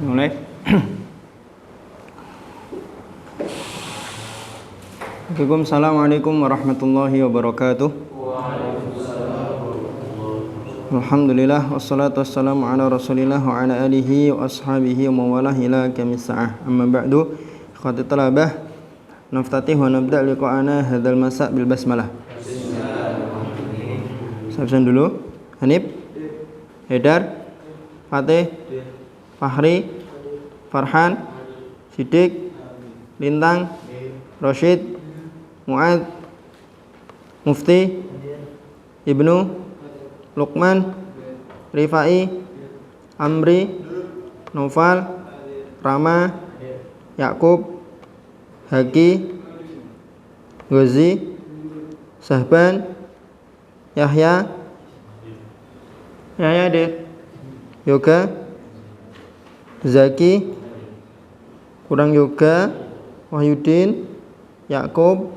Mulai. Assalamualaikum warahmatullahi wabarakatuh. Alhamdulillah wassalatu wassalamu ala Rasulillah wa ala alihi wa ashabihi wa mawalah ila qiyamis saah. Amma ba'du. Ikhwati talabah, naftatih wa nabda' liqa'ana hadzal masa' bil basmalah. Sabsan dulu. Hanif, Haidar, Fatih, Fahri, Farhan, Sidik, Lintang, Rashid, Mu'ad, Mufti, Ibnu, Luqman, Rifai, Amri, Naufal, Rama, Yakub, Haki, Ghazi, Sahban, Yahya, Yoga, Zaki, kurang Yoga, Wahyudin, Yakub,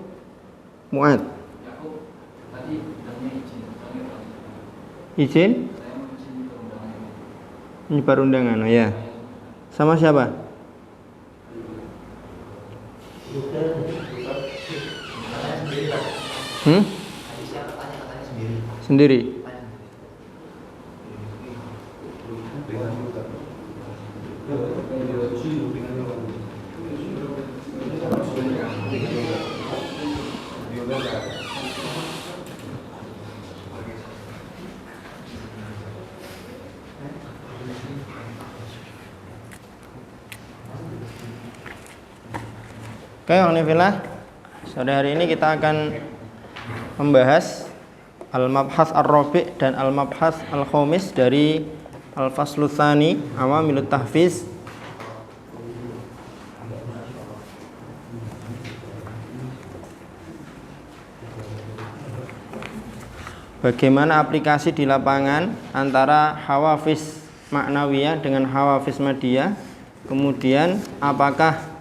Mu'ad. Izin? Menyebar undangan, oh ya. Sama siapa? Sendiri. Oke, alhamdulillah. Sore hari ini kita akan membahas al-mabhas ar-rabi' dan al-mabhas al-khamis dari al-faslu tsani awamilut tahfiz. Bagaimana aplikasi di lapangan antara hawafiz ma'nawiyah dengan hawafiz madiyah. Kemudian apakah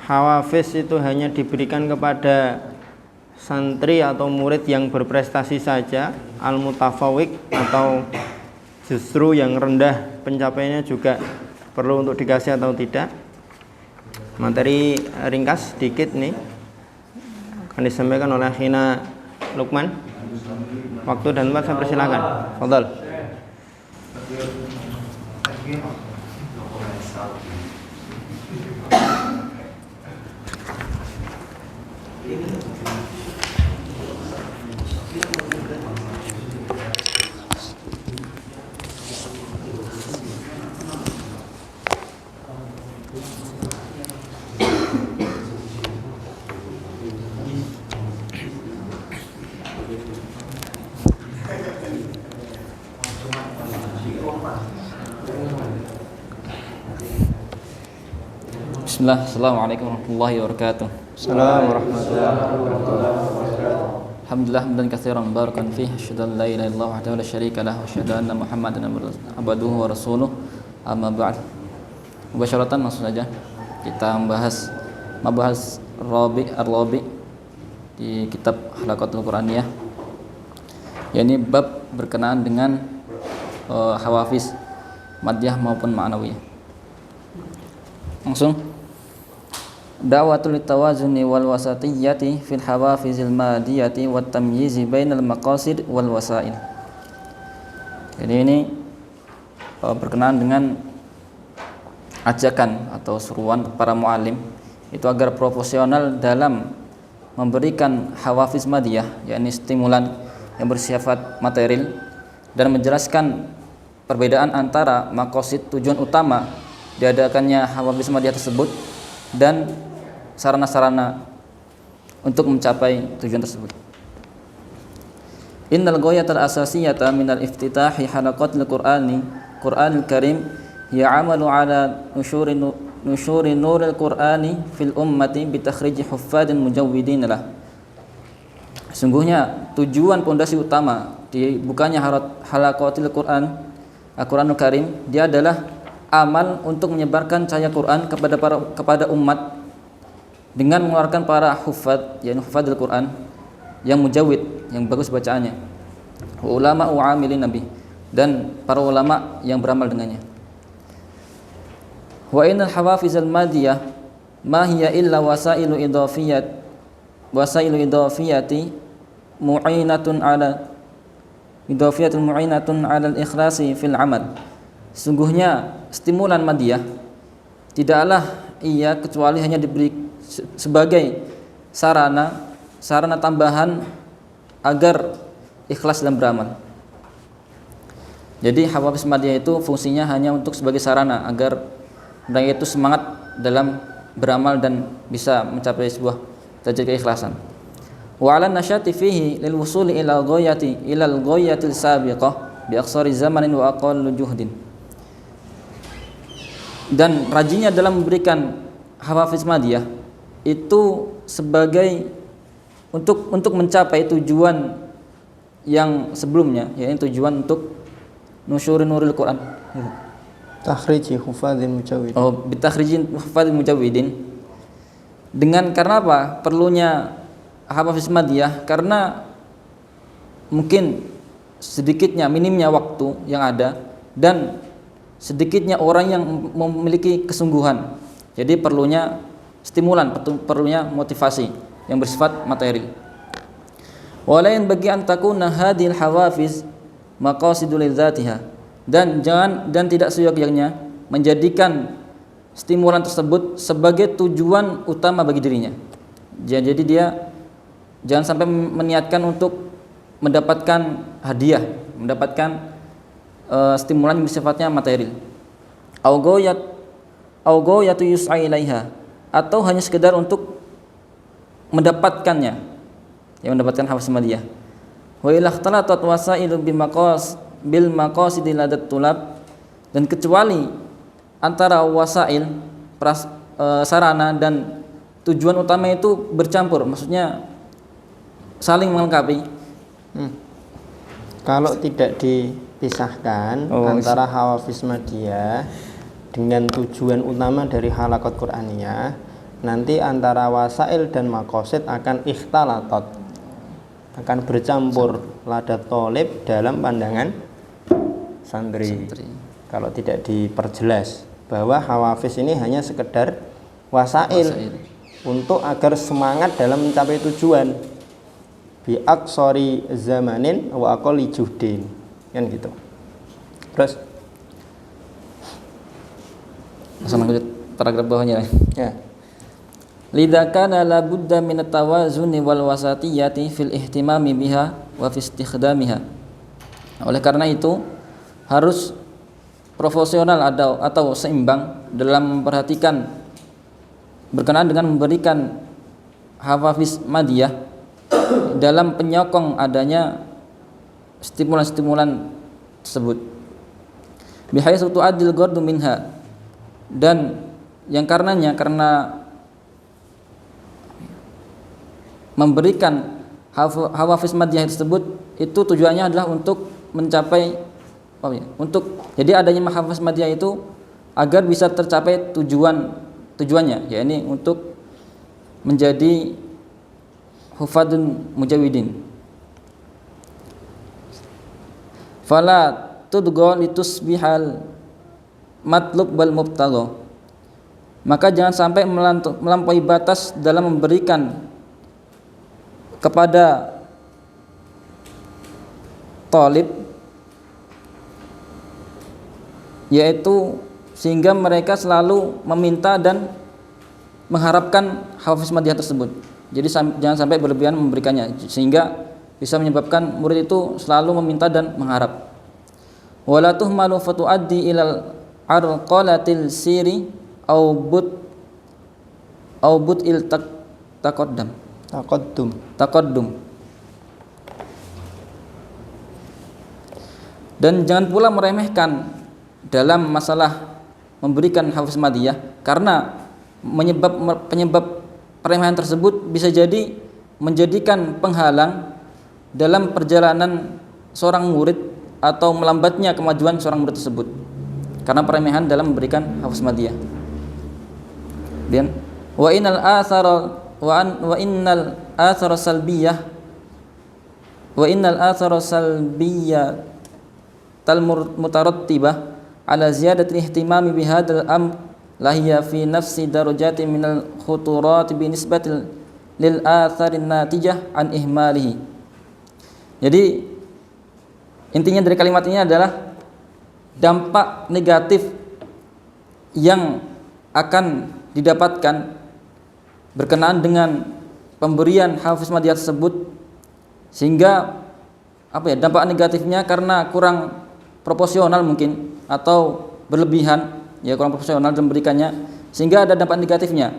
hawafiz itu hanya diberikan kepada santri atau murid yang berprestasi saja, al-mutafawik, atau justru yang rendah pencapaiannya juga perlu untuk dikasih atau tidak. Materi ringkas sedikit nih akan disampaikan oleh Khina Luqman. Waktu dan tempat saya persilakan. Fadhal. Bismillah, assalamualaikum warahmatullahi wabarakatuh. Assalamualaikum warahmatullahi wabarakatuh. Alhamdulillah hamdan katsiran barakan fihi, asyhadu an la ilaha illallah wahdahu la syarika lah, wa asyhadu anna Muhammadan abduhu wa rasuluh. Amma ba'd. Mubasyaratan langsung saja kita membahas mabahas ar-rabi' di kitab Halaqatul Quraniyah. Yakni bab berkenaan dengan hawafiz madiyah maupun ma'nawiyah. Langsung da'watul tawazuni wal wasatiyyati fil hawafizil madiyati wat tamyizi bainal maqasid wal wasail. Jadi ini berkenaan dengan ajakan atau seruan para muallim itu agar proporsional dalam memberikan hawafiz madiyah, yakni stimulan yang bersifat material, dan menjelaskan perbedaan antara maqasid, tujuan utama diadakannya hawafiz madiyah tersebut, dan sarana-sarana untuk mencapai tujuan tersebut. Innal ghayatal asasiyata minal iftitahi halaqatil Qur'anil Karim hiya 'amalu 'ala nusyuri nuril Qur'ani fil ummati bi takhrij huffadin mujawwidin lah. Sungguhnya tujuan pondasi utama dibukanya halaqatil Al-Qur'anul Karim dia adalah amal untuk menyebarkan cahaya Quran kepada umat dengan mengeluarkan para hufad, yakni hufadul Quran yang mujawid, yang bagus bacaannya, ulama wa amilin nabi, dan para ulama yang beramal dengannya. Wa innal hawafizal madiyah ma hiya illa wasailu idafiyati mu'inatun ala al-ikhlasi fil amal. Sungguhnya stimulan madiyah tidaklah ia kecuali hanya diberi sebagai sarana tambahan agar ikhlas dalam beramal. Jadi hawafiz madiyah itu fungsinya hanya untuk sebagai sarana agar mereka itu semangat dalam beramal dan bisa mencapai sebuah derajat keikhlasan. Wa 'ala nasyati fihi lil wusuli ila al-ghayatil sabiqah bi aqsari zamanin wa aqallu juhdin. Dan rajinnya dalam memberikan hawafiz madiyah itu sebagai untuk mencapai tujuan yang sebelumnya, yaitu tujuan untuk nusyurin nuril Quran. Takhriji hufadzil mujawwidin. Oh, bitakhrijin hufadzil mujawwidin. Karena apa? Perlunya hawafiz madiyah karena mungkin minimnya waktu yang ada dan sedikitnya orang yang memiliki kesungguhan. Jadi perlunya stimulan, perlunya motivasi yang bersifat materi. Walain bagi an takuna hadhil hawafiz maqasidul lidzatiha, dan tidak seyogyanya menjadikan stimulan tersebut sebagai tujuan utama bagi dirinya. Jadi dia jangan sampai meniatkan untuk mendapatkan hadiah, mendapatkan stimulan yang sifatnya material. Au ghayatu yus'a ilaiha, atau hanya sekedar untuk mendapatkannya, yang mendapatkan hafiz madiyah. Wa ila ikhtalatat wasailu bil maqasid ladat tulab, dan kecuali antara wasail sarana dan tujuan utama itu bercampur, maksudnya saling melengkapi. Kalau tidak dipisahkan antara hawafiz madiyah dengan tujuan utama dari halaqat Qur'aniyah, nanti antara wasail dan maqasid akan ikhtalatot, akan bercampur ladat tolib dalam pandangan santri. Kalau tidak diperjelas bahwa hawafiz ini hanya sekedar wasail untuk agar semangat dalam mencapai tujuan, bi aqsari zamanin wa aqalli juhdin, kan gitu. Terus langsung lanjut paragraf bawahnya ya. Lidza kana la budda min at-tawazuni wal wasatiyati fil ihtimami biha wa fi istikhdamiha. Oleh karena itu harus proporsional atau seimbang dalam memperhatikan berkenaan dengan memberikan hawafiz madiyah dalam penyokong adanya stimulan-stimulan tersebut. Bihaitsu tu'addil ghardu minha, dan yang karena memberikan hawafiz madiyah tersebut itu tujuannya adalah untuk mencapai jadi adanya hawafiz madiyah itu agar bisa tercapai tujuannya, yakni untuk menjadi hufadun mujawidin. Fala tudgo litusbihal matlub bal mubtagha, maka jangan sampai melampaui batas dalam memberikan kepada talib, yaitu sehingga mereka selalu meminta dan mengharapkan hafiz madiyah tersebut. Jadi jangan sampai berlebihan memberikannya sehingga bisa menyebabkan murid itu selalu meminta dan mengharap. Wala tuhmalu fatuaddi ilal arqalatil siri au but il taqaddum. Dan jangan pula meremehkan dalam masalah memberikan hafiz madiyah, karena penyebab peremehan tersebut bisa jadi menjadikan penghalang dalam perjalanan seorang murid atau melambatnya kemajuan seorang murid tersebut karena peremehan dalam memberikan hafiz madiyah. Dan wa innal athara salbiyah tal mutarattibah ala ziyadatil ihtimami bihadzal lahiya fi nafsi darajati minal khuturat binisbatil lil atharin natijah an ihmalihi. Jadi intinya dari kalimat ini adalah dampak negatif yang akan didapatkan berkenaan dengan pemberian hafiz madiyah tersebut, sehingga dampak negatifnya karena kurang proporsional mungkin atau berlebihan, ya kurang proporsional dalam memberikannya, sehingga ada dampak negatifnya,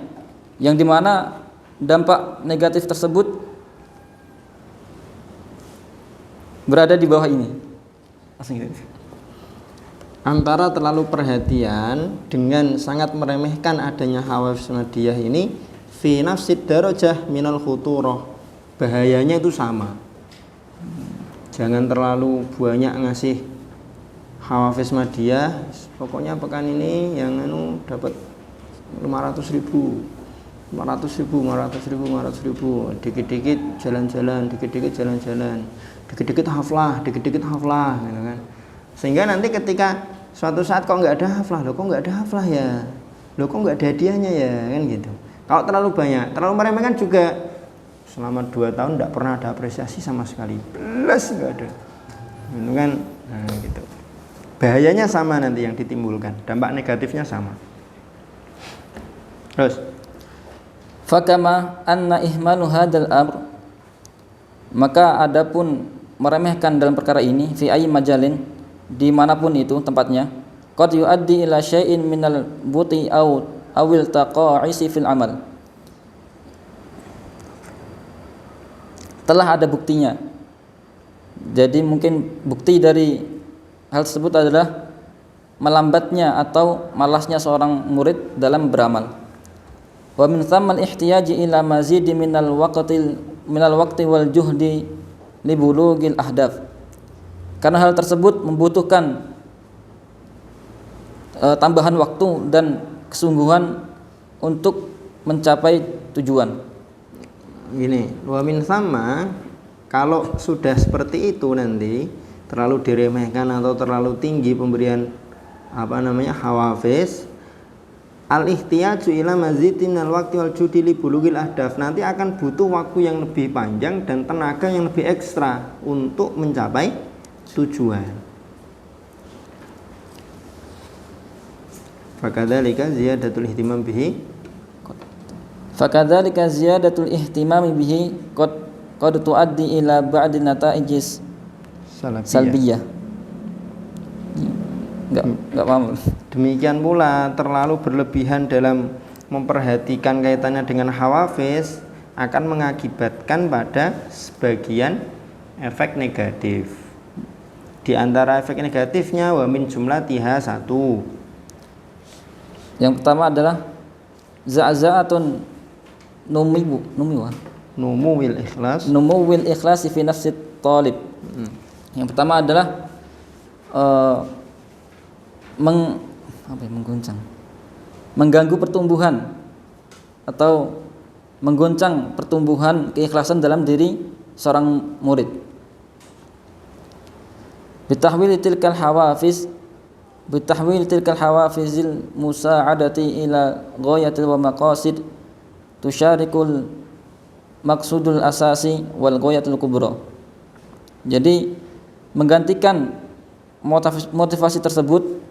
yang dimana dampak negatif tersebut berada di bawah ini. Antara terlalu perhatian dengan sangat meremehkan adanya hafiz madiyah ini, fi nafsid darajah minal khuturah, bahayanya itu sama. Jangan terlalu banyak ngasih hafiz madiyah, pokoknya pekan ini yang dapat 500.000, dikit-dikit jalan-jalan, dikit-dikit haflah, gitu kan. Sehingga nanti ketika suatu saat kok nggak ada haflah, kok nggak ada hadiahnya ya, kan gitu. Kalau terlalu banyak, terlalu meremehkan juga, selama 2 tahun tidak pernah ada apresiasi sama sekali, plus nggak ada, gitu kan. Nah, gitu. Bahayanya sama nanti yang ditimbulkan, dampak negatifnya sama. Terus, fakama anna ihmalu hadzal amr, maka adapun meremehkan dalam perkara ini, fi ayyi majalin, dimanapun itu tempatnya, qad yuaddi ila syai'in minal buti awil taqa'isi fil amal, telah ada buktinya. Jadi mungkin bukti dari hal tersebut adalah melambatnya atau malasnya seorang murid dalam beramal. Wa min thammal ihtiyaji ila mazidi minal waqti wal juhdi li bulughil ahdaf. Karena hal tersebut membutuhkan tambahan waktu dan kesungguhan untuk mencapai tujuan. Gini, wa min thamma, kalau sudah seperti itu nanti terlalu diremehkan atau terlalu tinggi pemberian hawafiz, al-ihtiyaju ila mazidin minal waqti wal judi li bulughil ahdaf, nanti akan butuh waktu yang lebih panjang dan tenaga yang lebih ekstra untuk mencapai tujuan. Fakadzalika ziyadatul ihtimam bihi qad tuaddi ila ba'di nata'ijis salbiyah. Enggak paham. Demikian pula terlalu berlebihan dalam memperhatikan kaitannya dengan hawafiz akan mengakibatkan pada sebagian efek negatif. Di antara efek negatifnya wa min jumlatiha, 1. Yang pertama adalah za'za'atun numuwil ikhlas fi nafsi talib. Yang pertama adalah mengganggu pertumbuhan atau menggoncang pertumbuhan keikhlasan dalam diri seorang murid. Bitahwil tilkal hawafizil musa'adati ila ghayatil wa maqasid tusyarikul maqsudul asasi wal ghayatul kubra. Jadi menggantikan motivasi tersebut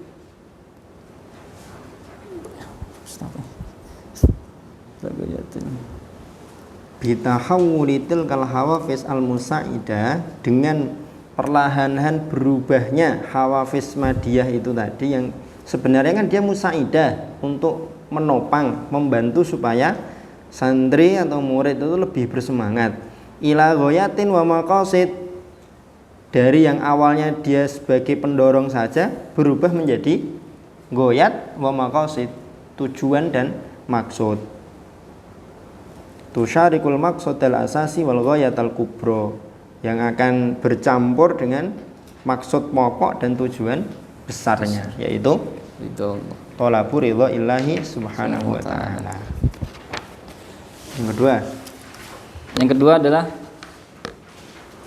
bitahawuli tilkal hawafiz al musa'ida, dengan perlahan-lahan berubahnya hawafiz madiyah itu tadi, yang sebenarnya kan dia musaidah untuk menopang, membantu supaya santri atau murid itu lebih bersemangat. Ila ghayatin wa maqasid, dari yang awalnya dia sebagai pendorong saja berubah menjadi ghayat wa maqasid, tujuan dan maksud. Tusyarikul maqsadal asasi wal ghayatal kubra, yang akan bercampur dengan maksud pokok dan tujuan besarnya, yaitu thalabu ridha illahi subhanahu wa ta'ala. Yang kedua adalah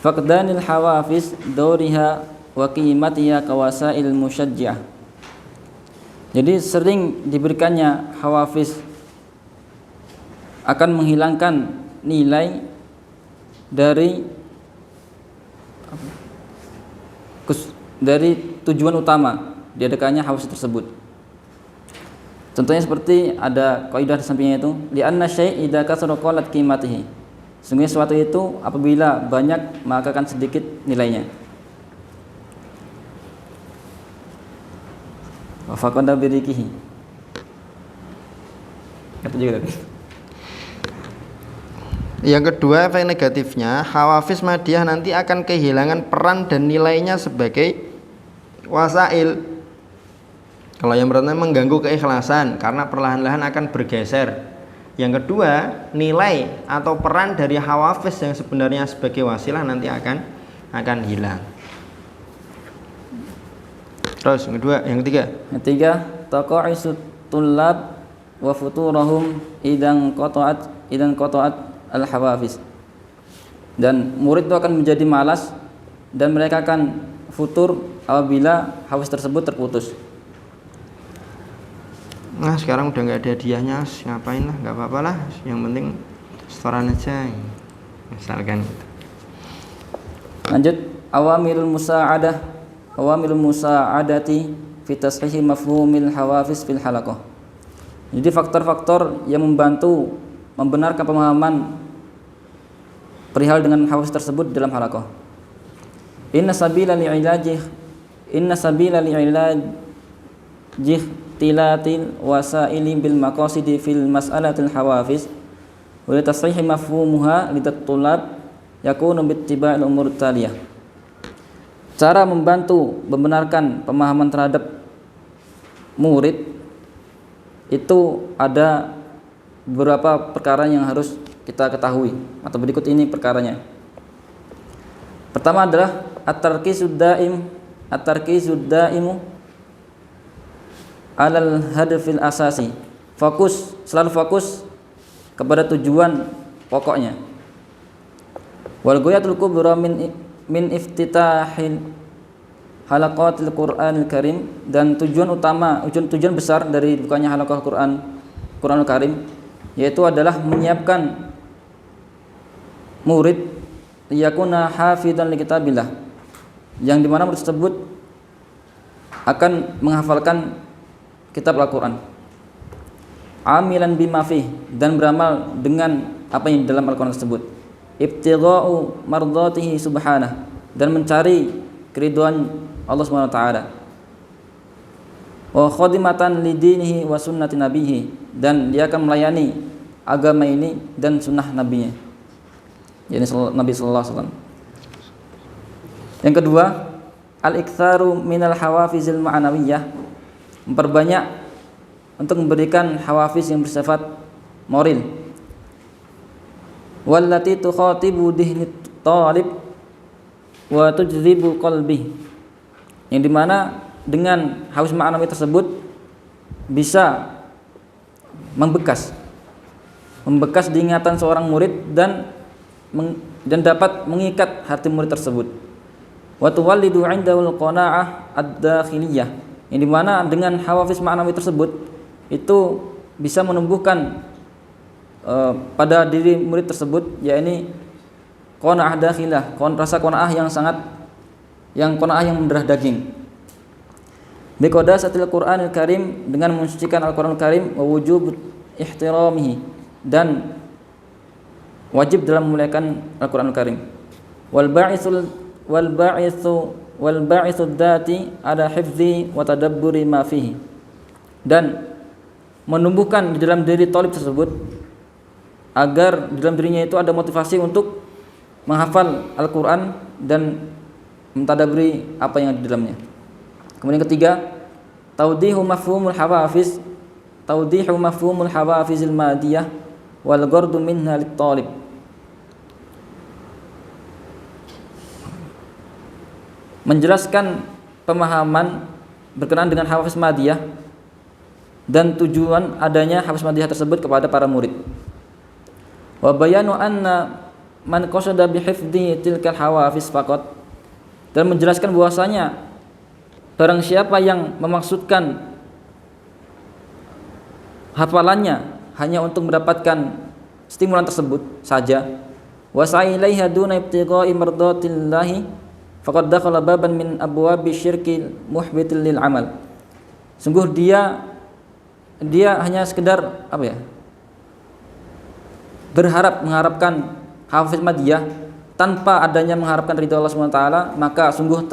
faqdanil hawafiz dawriha wa qimatiha kawasail musyajjah. Jadi sering diberikannya hawafiz akan menghilangkan nilai dari tujuan utama diadakannya hawafiz tersebut. Contohnya seperti ada kaidah di sampingnya itu, li'anna syai' idza kasara qalat qimatihi. Sesungguhnya sesuatu itu apabila banyak maka akan sedikit nilainya. Wa faqada birikihi. Kata juga tadi. Yang kedua, efek negatifnya hawafiz madiyah nanti akan kehilangan peran dan nilainya sebagai wasail. Kalau yang pertama mengganggu keikhlasan karena perlahan-lahan akan bergeser. Yang kedua, nilai atau peran dari hawafiz yang sebenarnya sebagai wasilah nanti akan hilang. Terus yang ketiga. Yang ketiga, taqa'isu tullab wa futurahum idan qata'at al-hawafiz. Dan murid itu akan menjadi malas dan mereka akan futur apabila hafiz tersebut terputus. Nah sekarang udah nggak ada hadiahnya, ngapain lah, nggak apa-apa lah, yang penting setoran aja misalkan. Lanjut, awamilul musa'adati fi tashihi mafhumil hawafiz fil halaqah. Jadi faktor-faktor yang membantu membenarkan pemahaman perihal dengan hawafiz tersebut dalam halaqah. Inna sabila li'ilajih tilatil wasaili bil maqasidi fil mas'alatil hawafiz wa tashihi mafhumuha litatulab yakunu bittiba'il umur taliyah. Cara membantu membenarkan pemahaman terhadap murid itu ada beberapa perkara yang harus kita ketahui atau berikut ini perkaranya. Pertama adalah at-tarkizud daimu alal hadfil asasi. Selalu fokus kepada tujuan pokoknya. Wal ghayatul kubra min iftitahil halaqatil Qur'anil Karim, dan tujuan besar dari bukanya halaqah Qur'anul Karim yaitu adalah menyiapkan murid liyakuna hafidhan likitabillah, yang dimana murid tersebut akan menghafalkan kitab Al-Quran, amilan bima fih, dan beramal dengan apa yang dalam Al-Quran tersebut, ibtigha'u mardatihi subhanah, dan mencari keridhaan Allah Subhanahu wa taala, wa khadimatan lidinihi wa sunnati nabihi, dan dia akan melayani agama ini dan sunnah nabinya, yakni Nabi sallallahu alaihi wasallam. Yang kedua, al-iktsaru minal hawafizil ma'nawiyah, memperbanyak untuk memberikan hawafiz yang bersifat moral, wallati tukhatibu dihni talib wa tujzibu qalbi, yang dimana dengan hafiz ma'nawi tersebut bisa membekas diingatan seorang murid dan dapat mengikat hati murid tersebut. Wa tuwallidu 'indahul qana'ah ad-dakhiliyah, yang dimana dengan hawafiz ma'nawi tersebut itu bisa menumbuhkan pada diri murid tersebut, yakni qanaah dakhilah, rasa qanaah yang mendarah daging. Biqadasatil Qur'anil Karim, dengan mensucikan Al-Qur'anul Karim, wa wujub ihtiramihi, dan wajib dalam memuliakan Al-Qur'anul Karim. Wal ba'ithu dzati ada hifzi wa tadabburi ma fihi, dan menumbuhkan di dalam diri talib tersebut agar di dalam dirinya itu ada motivasi untuk menghafal Al-Qur'an dan mentadabburi apa yang ada di dalamnya. Kemudian ketiga, tawdihu mafhumul hawafizil madiyah wal ghardu minha lit talib. Menjelaskan pemahaman berkenaan dengan hafiz madiyah dan tujuan adanya hafiz madiyah tersebut kepada para murid. Wa bayanu anna man qasada bi hifdhi tilkal hawafiz faqat, dan menjelaskan bahwasanya barang siapa yang memaksudkan hafalannya hanya untuk mendapatkan stimulan tersebut saja, wa sa'i ilaiha duna ibtigha'i mardatillahi faqad dakhala baban min abwabi syirki muhbitil lil amal. Sungguh dia hanya sekedar mengharapkan hafiz madiyah tanpa adanya mengharapkan ridha Allah Subhanahu wa taala, maka sungguh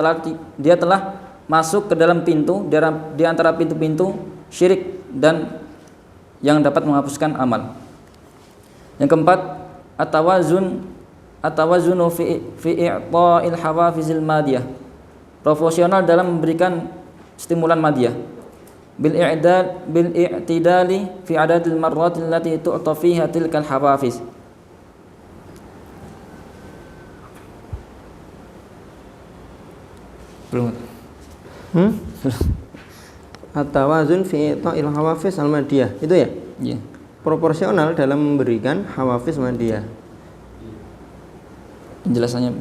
dia telah masuk ke dalam pintu di antara pintu-pintu syirik dan yang dapat menghapuskan amal. Yang keempat, atawazunu fi i'ta'il hawafizil madiyah. Profesional dalam memberikan stimulan madiyah. Bil i'tidali fi adadil marrat allati tu'ta fiha tilkal hawafiz. Belum. At-tawazun fi i'ta'il hawafiz al-madiyah. Itu ya? Iya. Proporsional dalam memberikan hawafiz madiyah. Penjelasannya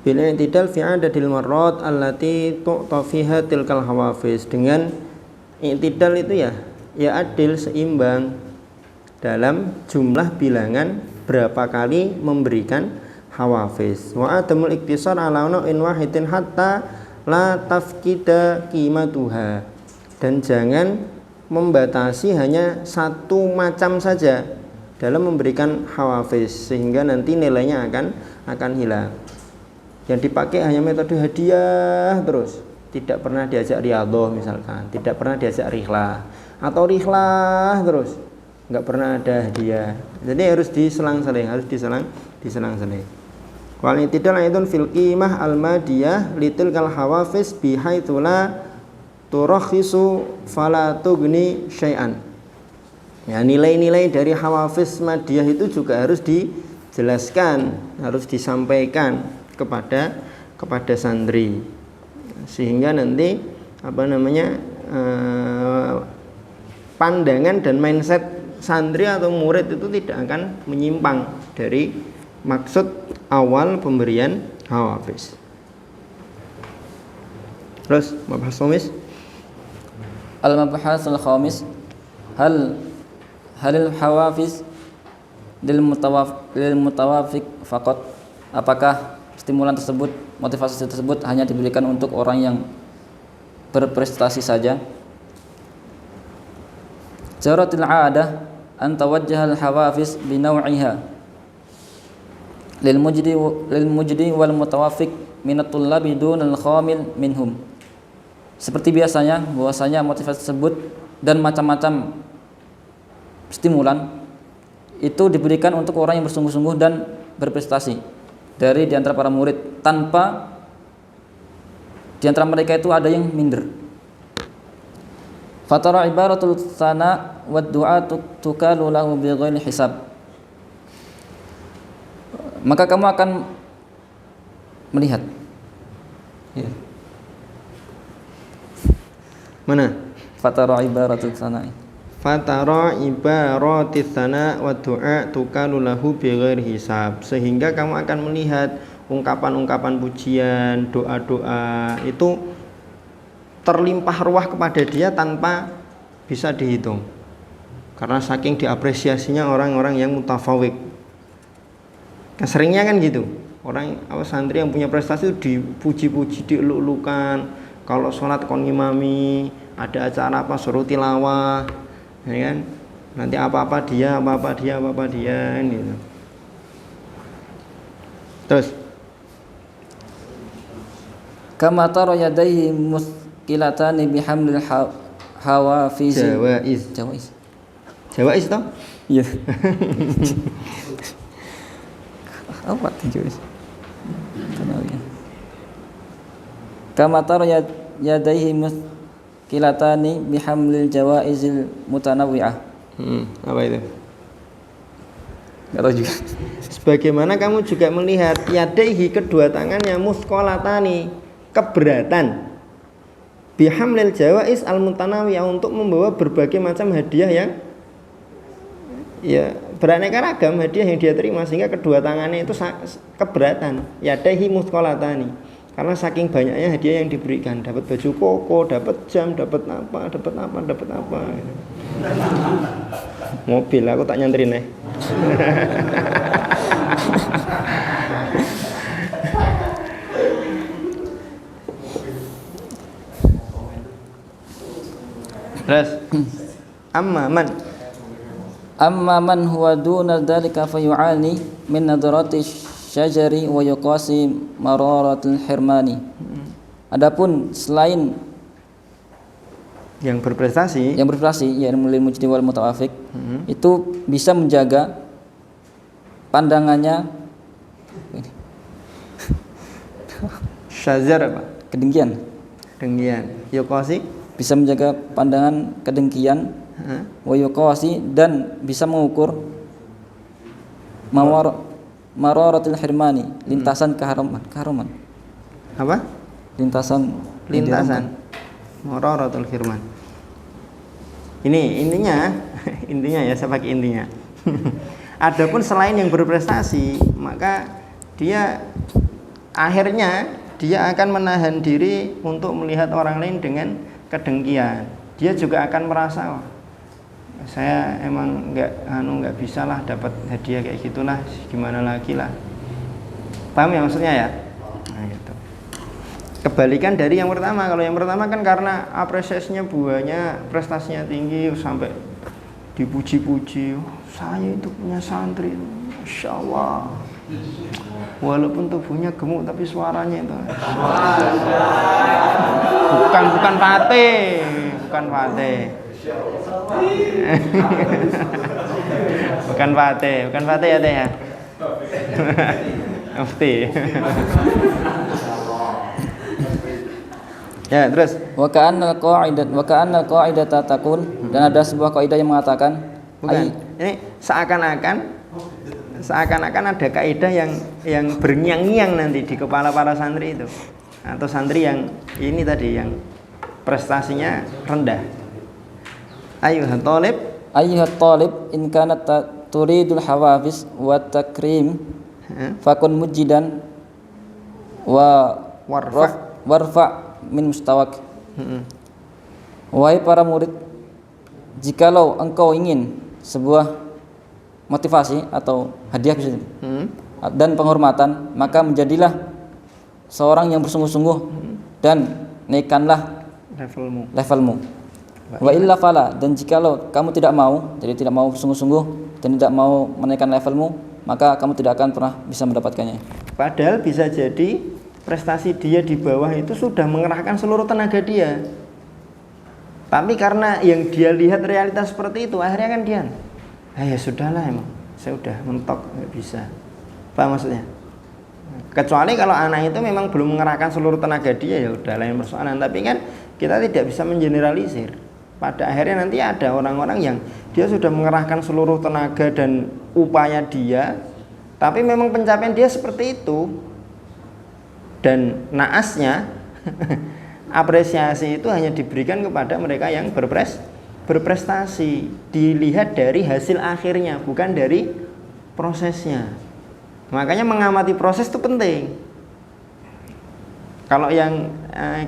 Bil i'tidal fi adadil marrat allati tu'ta fiha tilkal hawafiz. Dengan i'tidal itu ya adil, seimbang dalam jumlah bilangan berapa kali memberikan hawafiz. Wa adamul iktisar ala nau'in wahidin hatta la tafkida qimatuha. Dan jangan membatasi hanya satu macam saja dalam memberikan hawafiz sehingga nanti nilainya akan hilang. Yang dipakai hanya metode hadiah terus, tidak pernah diajak riyadhah misalkan, tidak pernah diajak rihlah, atau rihlah terus, nggak pernah ada hadiah. Jadi harus diselang-seling, diselang-seling. Wal i'tidal aidun fil qimah al madiyah litilkal hawafiz bihaitsu la turakhisu fala tughni syai'an. Ya, nilai-nilai dari hawafiz madiyah itu juga harus dijelaskan, harus disampaikan kepada santri sehingga nanti pandangan dan mindset santri atau murid itu tidak akan menyimpang dari maksud awal pemberian hawafiz. Terus mabahas khamis, al-mabahas al-khamis, halil hawafiz lil mutawafiq faqat. Apakah stimulan tersebut, motivasi tersebut hanya diberikan untuk orang yang berprestasi saja? Jaratil 'adah an tawajjaha al-hawafiz bi naw'iha lil mujdi wal mutawafiq min at-tullabi dun al-khamil minhum. Seperti biasanya bahwasanya motivasi tersebut dan macam-macam stimulan itu diberikan untuk orang yang bersungguh-sungguh dan berprestasi dari di antara para murid, tanpa di antara mereka itu ada yang minder. Fatara ibaratul sana wa du'a tukalu lahu bi ghairi hisab. Maka kamu akan melihat ya. Mana? Fatara ibaratul sana. Fatara ibaratis sana wa du'a tukalu lahu bighairi hisab. Sehingga kamu akan melihat ungkapan-ungkapan pujian, doa-doa itu terlimpah ruah kepada dia tanpa bisa dihitung. Karena saking diapresiasinya orang-orang yang mutafawik. Seringnya kan gitu. Orang santri yang punya prestasi dipuji-puji, dieluk-elukan. Kalau sholat kon ngimami, ada acara apa suruh tilawah, ya kan? Nanti apa-apa dia gitu. Terus kama tara yadayhi muskilatani bihamlil hawafiz. Jawaiz toh? Iya. Apa jawaiz? Kama tara yadayhi muskilatani bihamlil jawaizil mutanawwi'ah. Apa itu? Enggak tahu juga. Sebagaimana kamu juga melihat yadaihi, kedua tangannya, muskolatani, keberatan, bihamlil jawaiz al mutanawwi'ah, untuk membawa berbagai macam hadiah yang ya beraneka ragam hadiah yang dia terima, sehingga kedua tangannya itu keberatan. Yadaihi muskolatani, Karena saking banyaknya hadiah yang diberikan, dapat baju koko, dapat jam, dapat apa. Mobil aku tak nyanterin. Terus amma man huwa duna dzalika fayu'ani min nadrati syajari wa yuqasi mararatul hirmani. Adapun selain yang berprestasi ya mulil mujdi wal mutawafiq, itu bisa menjaga pandangannya syajar apa? Kedengkian. Yuqasi bisa menjaga pandangan kedengkian, wa yuqasi dan bisa mengukur mararatul hirmani, lintasan keharuman. Apa? Lintasan mararatul hirman. Ini intinya ya, saya pakai intinya. Adapun selain yang berprestasi, maka dia akhirnya dia akan menahan diri untuk melihat orang lain dengan kedengkian. Dia juga akan merasa, saya emang nggak bisa lah dapat hadiah kayak gitulah, gimana lagi lah. Paham ya maksudnya ya? Nah, gitu. Kebalikan dari yang pertama. Kalau yang pertama kan karena apresiasinya banyak, prestasinya tinggi, sampai dipuji-puji. Saya itu punya santri, Masya Allah. Walaupun tubuhnya gemuk tapi suaranya itu bukan Fatih. Bukan Fatih ya Teh ya. Mufti. Ya, terus wa ka'annal qa'idata takun, dan ada sebuah kaidah yang mengatakan ini seakan-akan ada kaidah yang berngiang-ngiang nanti di kepala para santri itu, atau santri yang ini tadi yang prestasinya rendah. Ayyuhat talib in kanat turidul hawafis wa takrim fakun mujidan wa warfa min mustawak. Wahai para murid, jikalau engkau ingin sebuah motivasi atau hadiah bisa dan penghormatan, maka menjadilah seorang yang bersungguh-sungguh dan naikkanlah levelmu. Wa illa fala, dan jikalau kamu tidak mau, jadi tidak mau bersungguh-sungguh dan tidak mau menaikkan levelmu, maka kamu tidak akan pernah bisa mendapatkannya. Padahal bisa jadi prestasi dia di bawah itu sudah mengerahkan seluruh tenaga dia, tapi karena yang dia lihat realitas seperti itu, akhirnya kan dia ya sudahlah, emang saya udah mentok, nggak bisa. Paham maksudnya? Kecuali kalau anak itu memang belum mengerahkan seluruh tenaga dia, ya udah lain persoalan. Tapi kan kita tidak bisa mengeneralisir. Pada akhirnya nanti ada orang-orang yang dia sudah mengerahkan seluruh tenaga dan upaya dia, tapi memang pencapaian dia seperti itu. Dan naasnya apresiasi itu hanya diberikan kepada mereka yang berprestasi. Dilihat dari hasil akhirnya, bukan dari prosesnya. Makanya mengamati proses itu penting. Kalau yang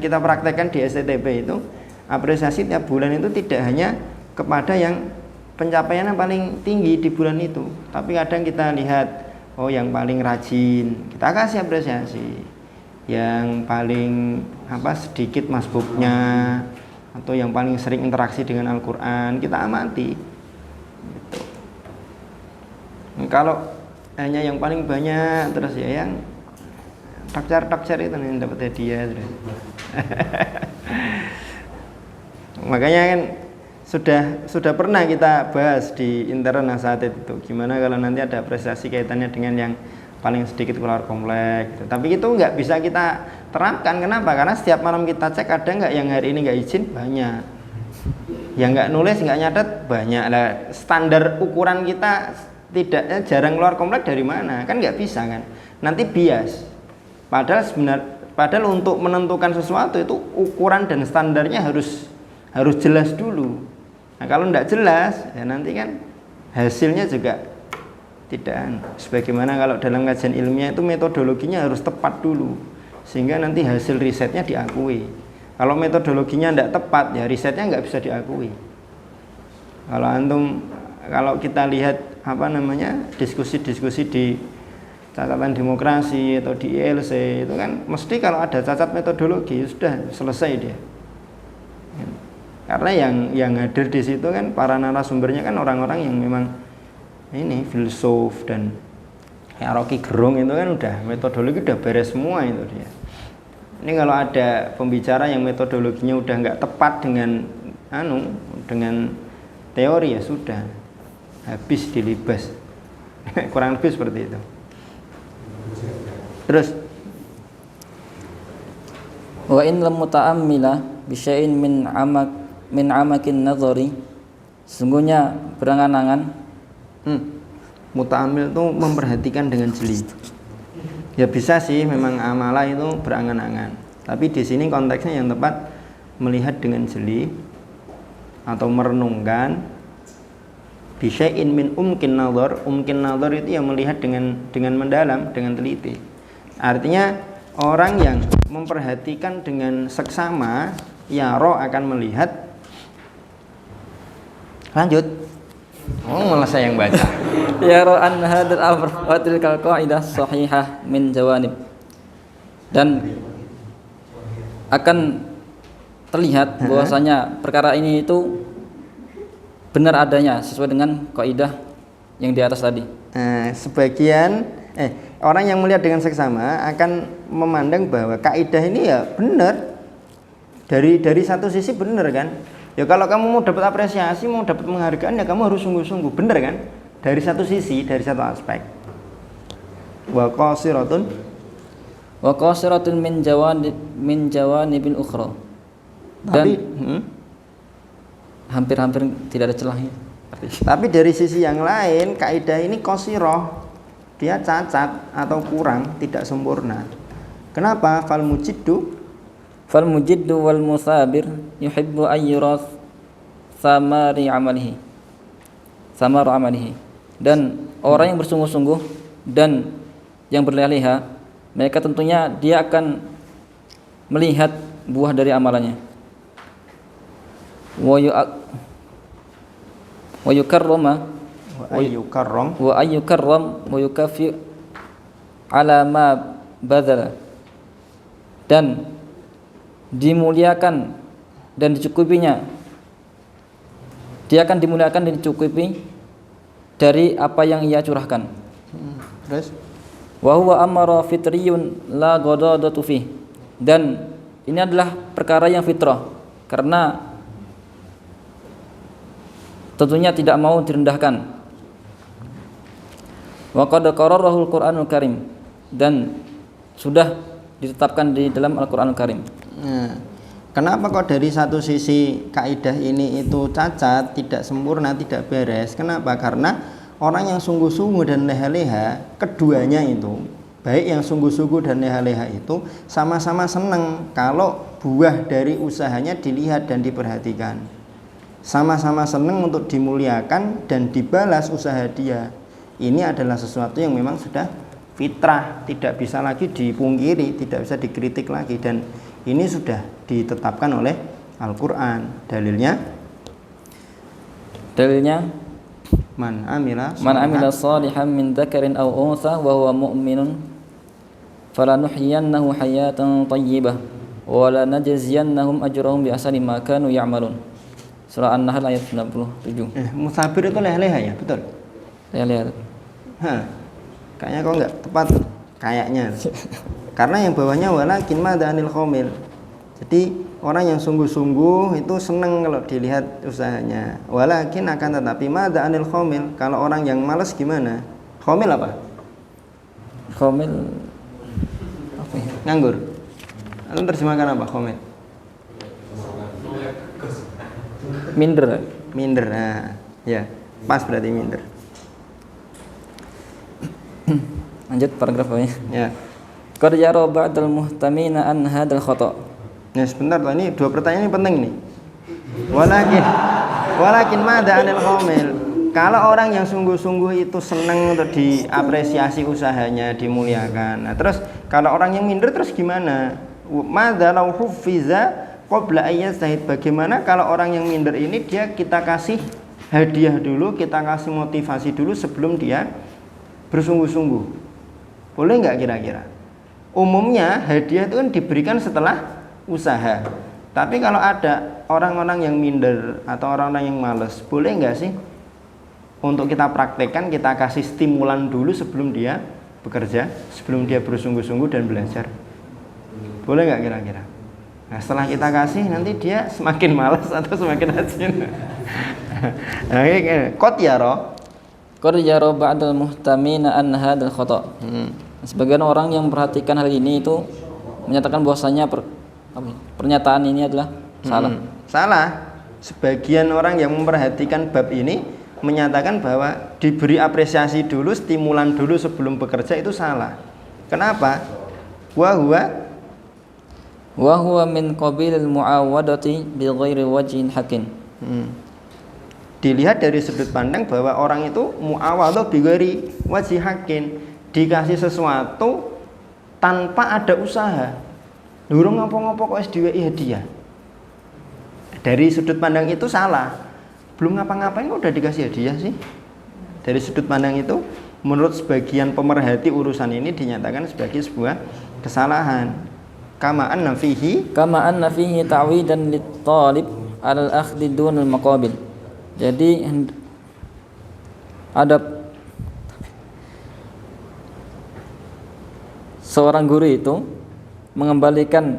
kita praktekkan di STTP itu, apresiasi tiap bulan itu tidak hanya kepada yang pencapaiannya paling tinggi di bulan itu, tapi kadang kita lihat, oh yang paling rajin kita kasih apresiasi, yang paling sedikit masbuknya, atau yang paling sering interaksi dengan Al-Quran kita amati gitu. Kalau hanya yang paling banyak terus ya yang takcar itu yang dapat hadiah terus. Makanya kan sudah pernah kita bahas di intern Nasatid itu, gimana kalau nanti ada apresiasi kaitannya dengan yang paling sedikit keluar komplek gitu. Tapi itu nggak bisa kita terapkan. Kenapa? Karena setiap malam kita cek, ada nggak yang hari ini nggak izin? Banyak. Yang nggak nulis, nggak nyatet? Banyak. Lah, standar ukuran kita jarang keluar komplek dari mana? Kan nggak bisa kan? Nanti bias. Padahal untuk menentukan sesuatu itu ukuran dan standarnya harus jelas dulu. Nah, kalau nggak jelas, ya nanti kan hasilnya juga tidak. Sebagaimana kalau dalam kajian ilmiah itu metodologinya harus tepat dulu, sehingga nanti hasil risetnya diakui. Kalau metodologinya tidak tepat, ya risetnya nggak bisa diakui. Kalau kita lihat diskusi-diskusi di catatan demokrasi atau di ILC itu kan mesti kalau ada cacat metodologi sudah selesai dia. Karena yang hadir di situ kan para narasumbernya kan orang-orang yang memang ini filsuf dan ya Rocky Gerung itu kan udah metodologi udah beres semua itu dia. Ini kalau ada pembicara yang metodologinya udah nggak tepat dengan teori ya sudah habis dilibas. Kurang lebih seperti itu. Terus wa in lam muta'ammila bi syai'in min amakin nadhari, sungguhnya berangan-angan. Muta'ammil itu memperhatikan dengan jeli. Ya bisa sih memang amala itu berangan-angan. Tapi di sini konteksnya yang tepat melihat dengan jeli atau merenungkan bisyai'in min umkin nadhar. Umkin nadhar itu yang melihat dengan mendalam, dengan teliti. Artinya orang yang memperhatikan dengan seksama, ya roh akan melihat. Lanjut. Oh, malah saya yang baca. Ya roh an hadzal amr wa tilkal qaidah sahihah min jawanib. Dan akan terlihat bahwasanya perkara ini itu benar adanya sesuai dengan kaidah yang di atas tadi. Orang yang melihat dengan seksama akan memandang bahwa kaidah ini ya benar. Dari satu sisi benar kan? Ya kalau kamu mau dapat apresiasi, mau dapat penghargaan ya kamu harus sungguh-sungguh, benar kan? Dari satu sisi, dari satu aspek. Wa qasiratun min jawanibil ukhra. Dan hampir-hampir tidak ada celahnya. Tapi dari sisi yang lain, kaidah ini qasirah. Dia cacat atau kurang, tidak sempurna. Kenapa? Fal mujiddu wal musabir yuhibbu ayyuras samaru amalihi. Dan orang yang bersungguh-sungguh dan yang berleha-leha, mereka tentunya dia akan melihat buah dari amalannya. Wa yukarram wa yukafi ala ma badala, dan dimuliakan dan dicukupinya. Dia akan dimuliakan dan dicukupi dari apa yang ia curahkan. Terus wa huwa amara fitriyun la ghadadatu fi, dan ini adalah perkara yang fitrah karena tentunya tidak mau direndahkan. Wa qad qarrarahu al-Qur'anul Karim, dan sudah ditetapkan di dalam Al-Qur'anul Karim. Nah, kenapa kok dari satu sisi kaidah ini itu cacat, tidak sempurna, tidak beres? Kenapa? Karena orang yang sungguh-sungguh dan leha-leha, keduanya itu, baik yang sungguh-sungguh dan leha-leha itu sama-sama senang kalau buah dari usahanya dilihat dan diperhatikan. Sama-sama senang untuk dimuliakan dan dibalas usaha dia. Ini adalah sesuatu yang memang sudah fitrah, tidak bisa lagi dipungkiri, tidak bisa dikritik lagi, dan ini sudah ditetapkan oleh Al-Qur'an. Dalilnya man amila salihan min dzakarin aw untha wa huwa mu'minun falanuhyiyannahu hayatan thayyibah wa lanajziyannahum ajrahum bi ahsani ma kanu ya'malun. Surah An-Nahl ayat 97. Musafir itu leha-leha ya, betul? Leha-leha. Kayaknya kok enggak tepat kayaknya. Karena yang bawahnya walakin mada'anil khamil. Jadi orang yang sungguh-sungguh itu senang kalau dilihat usahanya. Walakin akan tetapi mada'anil khamil. Kalau orang yang malas gimana? Khamil apa? Khamil apa ya? Nganggur. Lalu terjemahkan apa khamil? Minder. Nah, ya, pas berarti minder. Lanjut paragraf bawahnya. Ya. Qad yara ba'dal muhtamina an hadzal khata'. Ya sebentar, ini dua pertanyaan ini penting nih. Walakin madza anil khamil. Kalau orang yang sungguh-sungguh itu senang untuk diapresiasi usahanya, dimuliakan. Nah, terus kalau orang yang minder terus gimana? Madza law huffiza qabla ayyastahid. Bagaimana kalau orang yang minder ini kita kasih hadiah dulu, kita kasih motivasi dulu sebelum dia bersungguh-sungguh. Boleh nggak kira-kira? Umumnya hadiah itu kan diberikan setelah usaha. Tapi kalau ada orang-orang yang minder atau orang-orang yang malas, boleh nggak sih untuk kita praktekkan, kita kasih stimulan dulu sebelum dia bekerja, sebelum dia bersungguh-sungguh dan belajar? Boleh nggak kira-kira? Nah, setelah kita kasih nanti dia semakin malas atau semakin rajin. Nah, qad yara ba'dal muhtamina an hadzal khata'. Sebagian orang yang memperhatikan hal ini itu menyatakan bahwasanya pernyataan ini adalah salah. Salah. Sebagian orang yang memperhatikan bab ini menyatakan bahwa diberi apresiasi dulu, stimulan dulu sebelum bekerja itu salah. Kenapa? Wa huwa min qabilil mu'awadati bi ghairi wajhin hakin. Dilihat dari sudut pandang bahwa orang itu mu'awadhah bi ghairi wajhin hakin, dikasih sesuatu tanpa ada usaha. Durung ngopo-ngopo kok wis diwehi hadiah. Dari sudut pandang itu salah. Belum ngapa-ngapain kok udah dikasih hadiah sih? Dari sudut pandang itu, menurut sebagian pemerhati urusan ini dinyatakan sebagai sebuah kesalahan. Kama anna fihi ta'widan lit-talib 'alal akhdhi dunal maqabil. Jadi ada seorang guru itu mengembalikan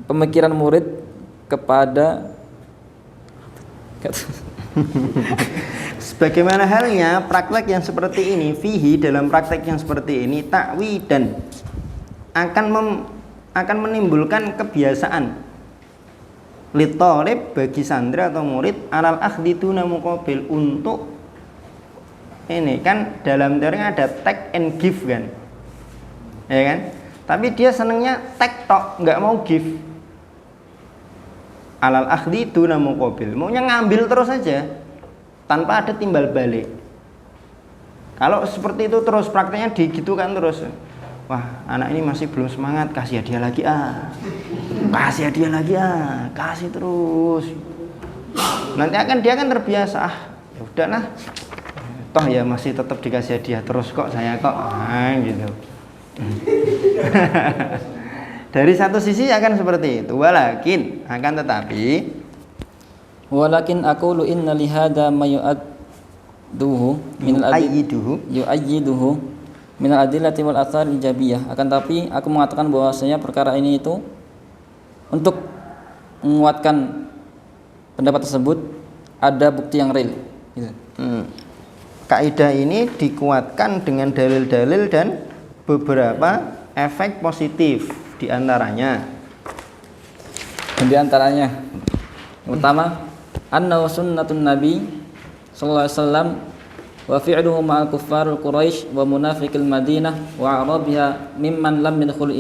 pemikiran murid kepada sebagaimana halnya praktek yang seperti ini, fihi dalam praktek yang seperti ini ta'widan akan menimbulkan kebiasaan litolib bagi santri atau murid alal akhdhi duna muqabil, untuk ini kan dalam teori ada take and give kan, ya kan? Tapi dia senengnya take tok, nggak mau give. Alal akhdhi duna muqabil, maunya ngambil terus saja tanpa ada timbal balik. Kalau seperti itu terus prakteknya digitukan terus, wah anak ini masih belum semangat, kasih hadiah lagi kasih hadiah lagi kasih terus. Nanti dia akan terbiasa, ya udahlah, toh ya masih tetap dikasih hadiah terus kok saya kok, gitu. Dari satu sisi akan seperti itu, walakin aqulu inna li hadza ma yu'adduhu min yu'ayyiduhu min al-adillati wal athar ijabiyah. Akan tapi aku mengatakan bahwasanya perkara ini itu untuk menguatkan pendapat tersebut ada bukti yang real gitu. Kaidah ini dikuatkan dengan dalil-dalil dan beberapa efek positif. Di antaranya yang pertama, anna sunnatun nabi sallallahu alaihi wasallam wa fi'luhu ma'al kuffarul quraisy wa munafiqil madinah wa arabiha mimman lam yadkhul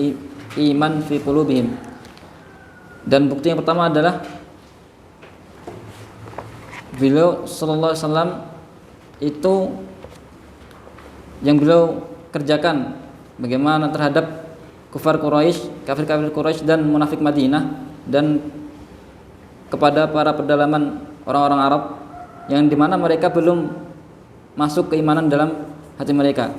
iman fi qulubihim. Dan bukti yang pertama adalah beliau sallallahu alaihi wasallam itu yang beliau kerjakan bagaimana terhadap kufar Quraisy, kafir-kafir Quraisy dan munafik Madinah, dan kepada para pedalaman orang-orang Arab yang dimana mereka belum masuk keimanan dalam hati mereka.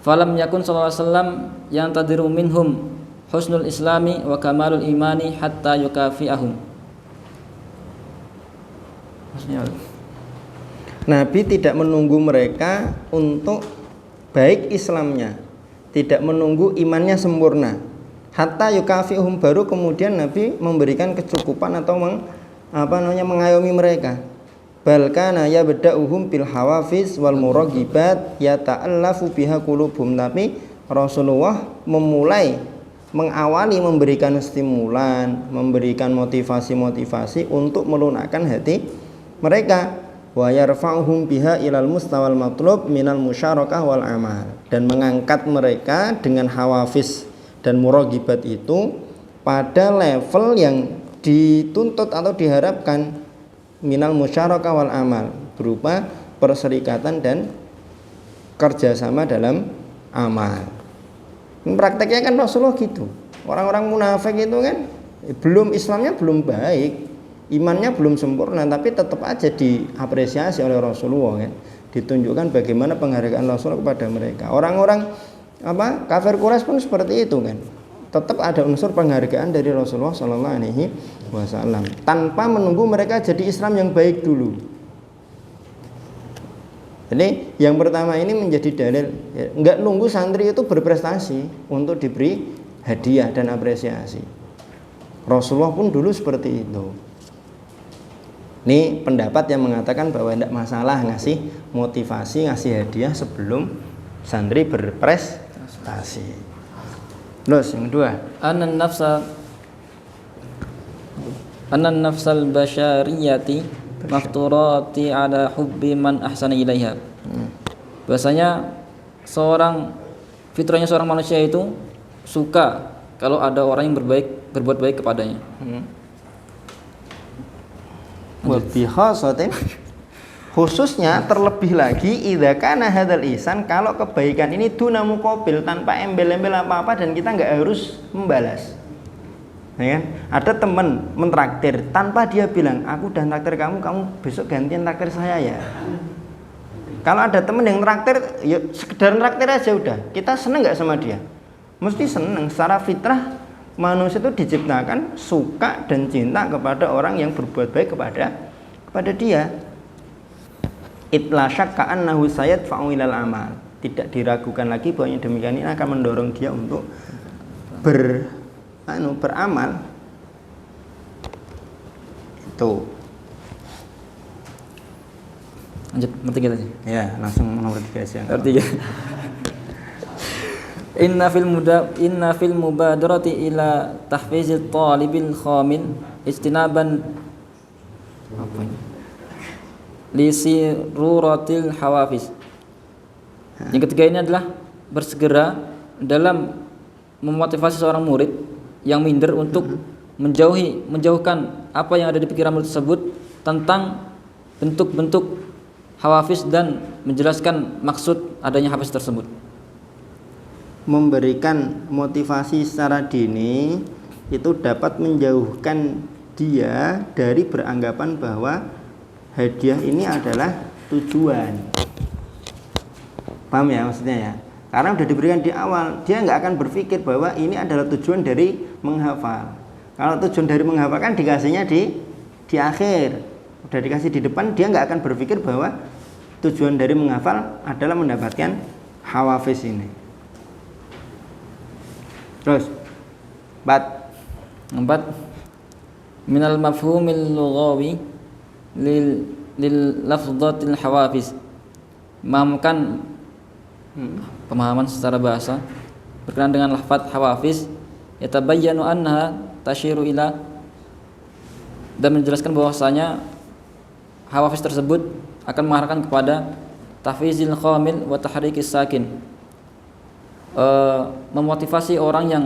Falam yakun sallallahu alaihi wasallam yang tadiru minhum husnul islami wa kamalul imani hatta yukafi'ahum. Nabi tidak menunggu mereka untuk baik Islamnya, tidak menunggu imannya sempurna, hatta yukafi'hum, baru kemudian Nabi memberikan kecukupan atau mengayomi mereka. Bal kana yabda'uhum bil hawafiz wal muragibat yata'allafu biha qulubuhum. Tapi Rasulullah mengawali memberikan stimulan, memberikan motivasi-motivasi untuk melunakkan hati mereka. Wa yarfa'uhum biha ilal mustawal matlub minal musyarakah wal amal, dan mengangkat mereka dengan hawafiz dan muragibat itu pada level yang dituntut atau diharapkan minal musyarakah wal amal, berupa perserikatan dan kerjasama dalam amal. Prakteknya kan Rasulullah gitu. Orang-orang munafik itu kan Islamnya belum baik, imannya belum sempurna, tapi tetap aja diapresiasi oleh Rasulullah kan. Ditunjukkan bagaimana penghargaan Rasulullah kepada mereka. Orang-orang kafir Quraisy pun seperti itu kan. Tetap ada unsur penghargaan dari Rasulullah Shallallahu Alaihi Wasallam tanpa menunggu mereka jadi Islam yang baik dulu. Jadi yang pertama ini menjadi dalil enggak nunggu santri itu berprestasi untuk diberi hadiah dan apresiasi. Rasulullah pun dulu seperti itu. Ini pendapat yang mengatakan bahwa tidak masalah ngasih motivasi, ngasih hadiah sebelum santri berprestasi. Terus yang kedua, Anan nafsal basyariyati mafturati ala hubbi man ahsana ilaiha. Bahasanya fitrahnya seorang manusia itu suka kalau ada orang yang berbuat baik kepadanya. Khususnya terlebih lagi idza kana hadzal ihsan, kalau kebaikan ini duna muqabil, tanpa embel-embel apa-apa dan kita nggak harus membalas. Ya kan? Ada teman mentraktir tanpa dia bilang, aku udah traktir kamu besok gantian traktir saya ya. Kalau ada teman yang traktir, ya sekedar traktir aja udah, kita seneng nggak sama dia? Mesti seneng. Secara fitrah manusia itu diciptakan suka dan cinta kepada orang yang berbuat baik kepada dia. Itla syakka annahu sayadfa'u ilal amal. Tidak diragukan lagi bahwa yang demikian ini akan mendorong dia untuk beramal. Itu. Lanjut nomor 3 tadi. Ya, langsung nomor 3 aja. Nomor 3. Inna fil mubadarati ila tahfizil talibil khamil istinaban lisiruratil hawafiz. Yang ketiga ini adalah bersegera dalam memotivasi seorang murid yang minder untuk menjauhkan apa yang ada di pikiran murid tersebut tentang bentuk-bentuk hawafiz dan menjelaskan maksud adanya hafiz tersebut. Memberikan motivasi secara dini itu dapat menjauhkan dia dari beranggapan bahwa hadiah ini adalah tujuan. Paham ya maksudnya ya? Karena sudah diberikan di awal, dia nggak akan berpikir bahwa ini adalah tujuan dari menghafal. Kalau tujuan dari menghafal kan dikasihnya di akhir, udah dikasih di depan, dia nggak akan berpikir bahwa tujuan dari menghafal adalah mendapatkan hawafiz ini. Terus 4 minal mafhumil lughawi lil lafdhatil hawafiz. Memahamkan pemahaman secara bahasa berkenaan dengan lafaz hawafiz, yatabayyanu annaha tasyiru ila, dan menjelaskan bahwasanya hawafiz tersebut akan mengarahkan kepada tahfizil khamil wa tahrikis sakin, memotivasi orang yang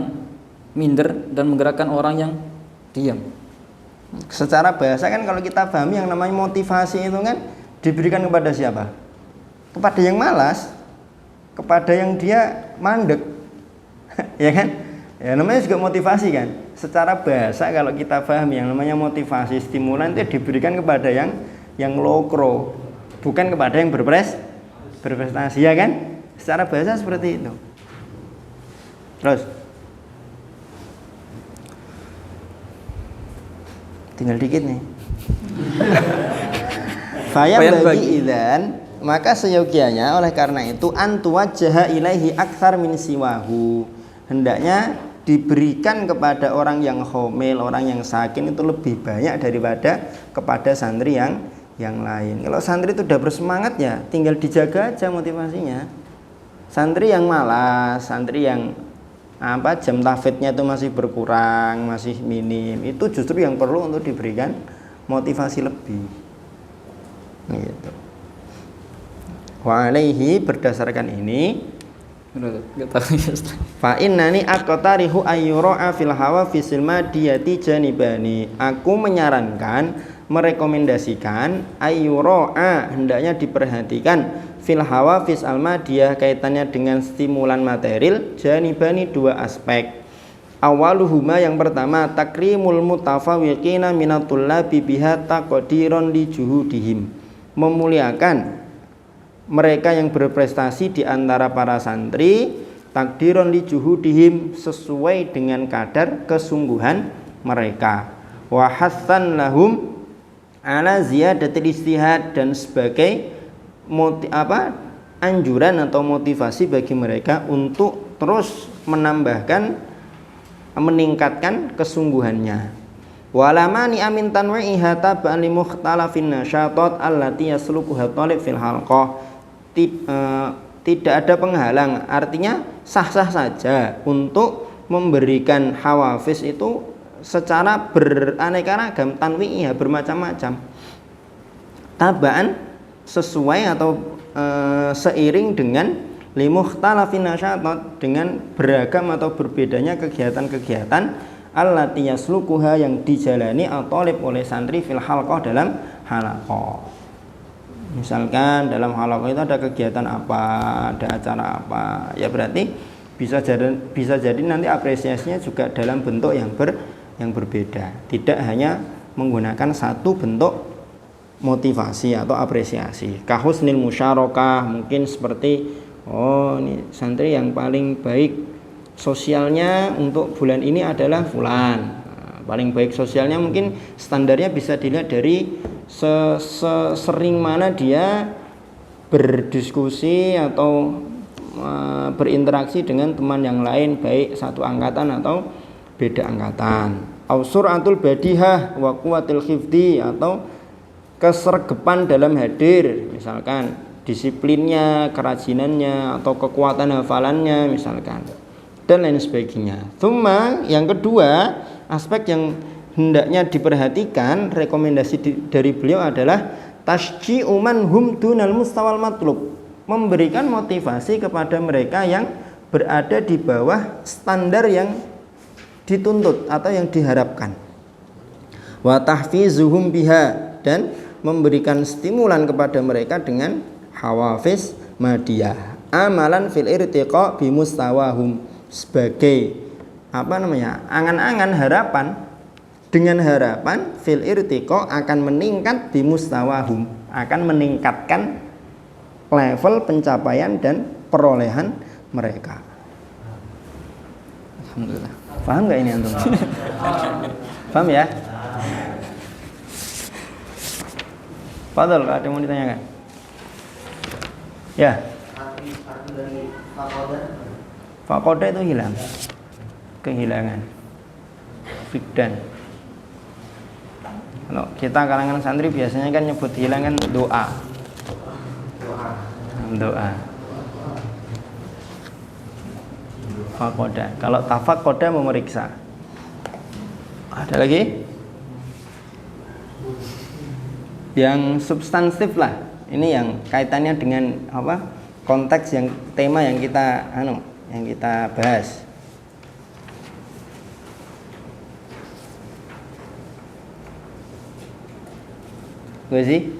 minder dan menggerakkan orang yang diam. Secara bahasa kan kalau kita pahami yang namanya motivasi itu kan diberikan kepada siapa? Kepada yang malas, kepada yang dia mandek. Ya kan? Ya namanya juga motivasi kan. Secara bahasa kalau kita pahami yang namanya motivasi, stimulan itu diberikan kepada yang lokro, bukan kepada yang berprestasi, ya kan? Secara bahasa seperti itu. Terus tinggal dikit nih. Faya bagi idzan, maka seyogianya oleh karena itu antuwajjaha ilaihi aktsar min siwahu. Hendaknya diberikan kepada orang yang homil, orang yang sakin itu lebih banyak daripada kepada santri yang lain. Kalau santri itu udah bersemangat ya tinggal dijaga aja motivasinya. Santri yang malas, santri yang jam tahfidznya itu masih berkurang, masih minim, itu justru yang perlu untuk diberikan motivasi lebih. Gitu. Wa alaihi, berdasarkan ini Enggak tahu ya Ustaz. Fa innani aqtarihu ayyura'a fil hawafisil madiyati janibani. Aku menyarankan, merekomendasikan ayyura'a, hendaknya diperhatikan fil hawafis al madiyah, kaitannya dengan stimulan material, janibani, dua aspek. Awaluhuma, yang pertama, takrimul mutafawiqina minatullabi biha taqdiron li juhudihim, memuliakan mereka yang berprestasi di antara para santri, takdiron li juhudihim, sesuai dengan kadar kesungguhan mereka, wa hassan lahum ala ziyadatil istihad, dan sebagai anjuran atau motivasi bagi mereka untuk terus meningkatkan kesungguhannya. Walamani amin tanwi'iha tab'an li mukhtalafin nasyatat allati yaslukuha thalib fil halqah. Tidak ada penghalang, artinya sah-sah saja untuk memberikan hawafiz itu secara beraneka ragam, tanwi'iyah, bermacam-macam, tabaan, sesuai atau seiring dengan limukhtalafin nasyatat, dengan beragam atau berbedanya kegiatan-kegiatan allati yaslukuha, yang dijalani at-thalib oleh santri fil halqah, dalam halaqah. Misalkan dalam halaqah itu ada kegiatan apa, ada acara apa, ya berarti bisa jadi nanti apresiasinya juga dalam bentuk yang berbeda, tidak hanya menggunakan satu bentuk motivasi atau apresiasi. Kahusnil musyarakah, mungkin seperti ini santri yang paling baik sosialnya untuk bulan ini adalah fulan. Paling baik sosialnya mungkin standarnya bisa dilihat dari sering mana dia berdiskusi atau berinteraksi dengan teman yang lain, baik satu angkatan atau beda angkatan. Ausuratul badihah wa quwwatil khifdi, atau kesergepan dalam hadir, misalkan disiplinnya, kerajinannya, atau kekuatan hafalannya misalkan, dan lain sebagainya. Tsumma, yang kedua, aspek yang hendaknya diperhatikan, rekomendasi dari beliau adalah tasji'u man hum dunal mustawal matlub, memberikan motivasi kepada mereka yang berada di bawah standar yang dituntut atau yang diharapkan. Wa tahfizuhum biha, dan memberikan stimulan kepada mereka dengan hawafiz madiyah. Amalan fil irtiqa bi mustawahum, sebagai angan-angan, harapan, dengan harapan fil irtiqa, akan meningkat di mustawahum, akan meningkatkan level pencapaian dan perolehan mereka. Alhamdulillah. Paham nggak ini antum? Paham ya? Fadhal, ada yang mau ditanyakan? Ya. Arti dari fakoda itu hilang, kehilangan, fikdan. Kalau kita kalangan santri biasanya kan nyebut hilangan doa. Fakoda. Kalau tafakoda memeriksa. Ada lagi? Yang substansif lah. Ini yang kaitannya dengan konteks, yang tema yang kita bahas. Gue sih?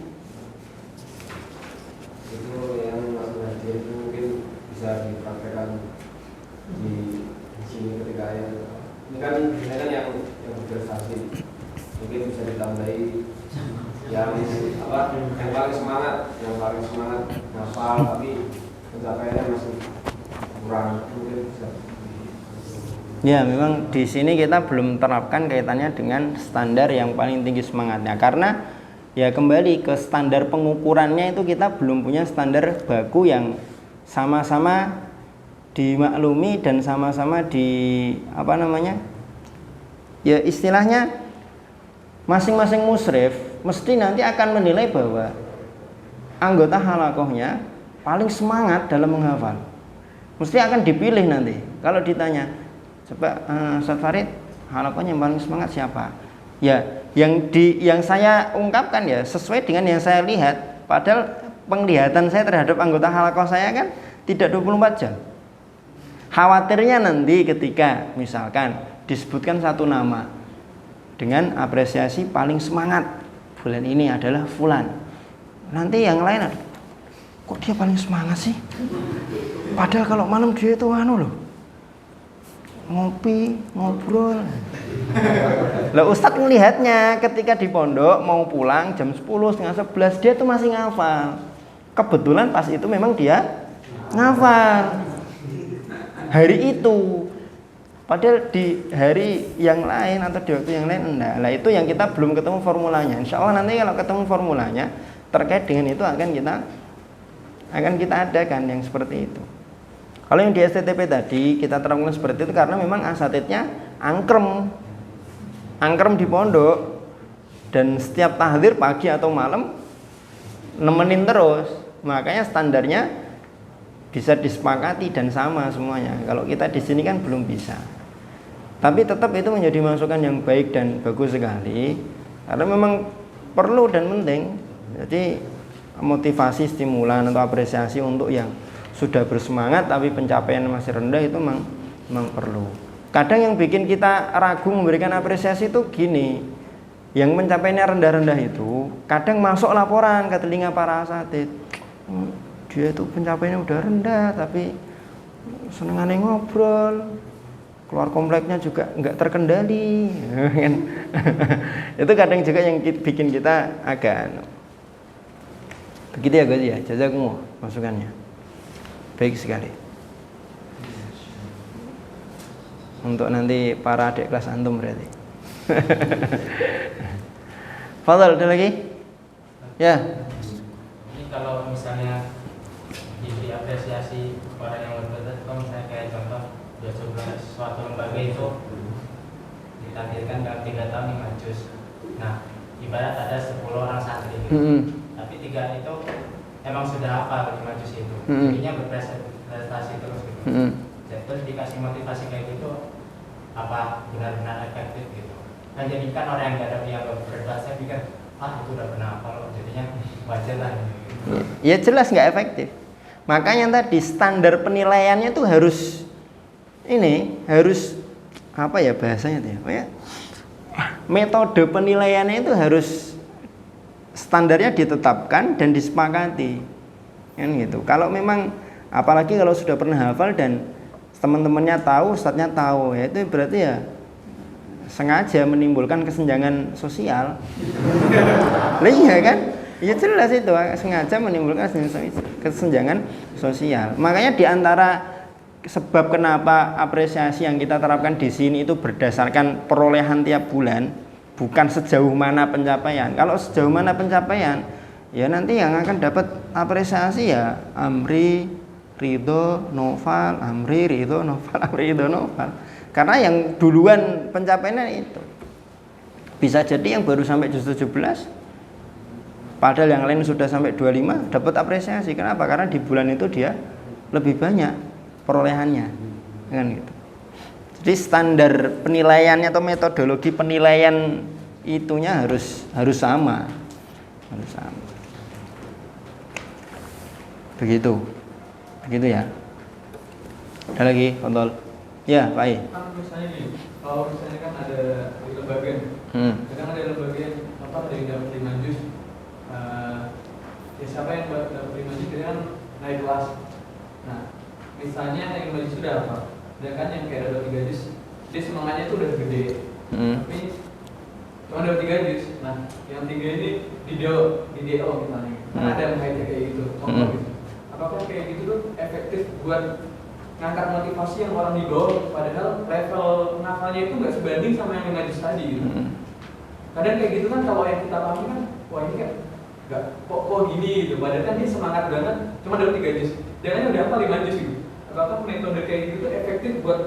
Itu yang masuk hadir itu mungkin bisa dipraktekkan di sini ketika ini kan yang berprestasi, mungkin bisa ditambahi yang paling semangat hafal tapi pencapaiannya masih kurang, mungkin bisa. Ya, memang di sini kita belum terapkan kaitannya dengan standar yang paling tinggi semangatnya, karena ya kembali ke standar pengukurannya itu kita belum punya standar baku yang sama-sama dimaklumi dan sama-sama ya istilahnya masing-masing musyrif mesti nanti akan menilai bahwa anggota halaqahnya paling semangat dalam menghafal. Mesti akan dipilih nanti. Kalau ditanya, coba Ustaz Farid, halaqahnya yang paling semangat siapa? Ya, yang saya ungkapkan ya sesuai dengan yang saya lihat. Padahal penglihatan saya terhadap anggota halaqah saya kan tidak 24 jam. Khawatirnya nanti ketika misalkan disebutkan satu nama dengan apresiasi paling semangat, bulan ini adalah fulan. Nanti yang lain, kok dia paling semangat sih? Padahal kalau malam dia itu loh, ngopi, ngobrol. Lah Ustadz melihatnya ketika di pondok mau pulang jam 10, setengah 11 dia tuh masih ngafal. Kebetulan pas itu memang dia ngafal hari itu. Padahal di hari yang lain atau di waktu yang lain enggak. Lah itu yang kita belum ketemu formulanya. Insya Allah nanti kalau ketemu formulanya terkait dengan itu akan kita adakan yang seperti itu. Kalau yang di STTP tadi kita terangkan seperti itu karena memang asatidnya angkrem di pondok dan setiap tahdzir pagi atau malam nemenin terus. Makanya standarnya bisa disepakati dan sama semuanya. Kalau kita di sini kan belum bisa. Tapi tetap itu menjadi masukan yang baik dan bagus sekali karena memang perlu dan penting. Jadi motivasi, stimulan atau apresiasi untuk yang sudah bersemangat tapi pencapaian masih rendah itu memang perlu. Kadang yang bikin kita ragu memberikan apresiasi itu gini, yang pencapaiannya rendah-rendah itu kadang masuk laporan ke telinga para asatid, dia itu pencapaiannya udah rendah tapi senengannya ngobrol, keluar kompleknya juga nggak terkendali. Itu kadang juga yang bikin kita agak begitu ya guys ya. Jazakumullah masukannya baik sekali untuk nanti para adik kelas antum berarti. Fadal, ada lagi? Ya. Ini kalau misalnya diberi apresiasi orang yang berbeda, kalau misalnya kayak contoh suatu lembaga itu ditakdirkan dalam 3 tahun 5 juz. Nah, ibarat ada 10 orang santri gitu. Tapi 3 itu emang sudah hafal 5 juz itu. Jadinya berprestasi terus gitu. Terus dikasih motivasi kayak gitu, apa benar-benar efektif gitu. Dan jadikan orang yang gak ada yang berprestasi pikir, itu udah pernah hafal, jadinya wajar lah gitu. Ya jelas nggak efektif. Makanya tadi standar penilaiannya itu harus apa ya bahasanya tuh ya? Metode penilaiannya itu harus standarnya ditetapkan dan disepakati. Kan gitu. Kalau memang apalagi kalau sudah pernah hafal dan teman-temannya tahu, ustadznya tahu, ya itu berarti ya sengaja menimbulkan kesenjangan sosial. Iya kan? Ya jelas itu sengaja menimbulkan kesenjangan sosial. Makanya di antara sebab kenapa apresiasi yang kita terapkan di sini itu berdasarkan perolehan tiap bulan, bukan sejauh mana pencapaian. Kalau sejauh mana pencapaian, ya nanti yang akan dapat apresiasi ya Amri, Ridho, Noval, Amri, Ridho, Noval, Amri, Ridho, Noval. Karena yang duluan pencapaiannya itu. Bisa jadi yang baru sampai juz 17, padahal yang lain sudah sampai 25 dapat apresiasi. Kenapa? Karena di bulan itu dia lebih banyak perolehannya, kan gitu. Jadi standar penilaiannya atau metodologi penilaian itunya harus sama, Begitu ya. Ada lagi, kontrol. Ya, Pak I. Misalnya nih, kalau misalnya kan ada di lembaga, kadang ada lembaga yang dapat 5 juz. Ya siapa yang dapat 5 juz dia kan naik kelas. Nah, misalnya yang 5 juz sudah apa? Sedangkan yang kayak dapat 3 juz, dia semangatnya itu udah gede. Tapi cuma dapat 3 juz. Nah, yang 3 ini di DO misalnya. Kan ada yang kayak gitu. Gitu. Apakah kayak gitu tuh efektif buat ngangkat motivasi yang orang di bawah, padahal level ngafalnya itu nggak sebanding sama yang 5 juz tadi gitu. Kadang kayak gitu kan kalau yang kita pahami kan, wah ini kan nggak kok gini gitu. Padahal kan dia semangat banget, cuma dapat 3 juz. Jangan udah apa 5 juz gitu. Apakah metode kayak gitu tuh efektif buat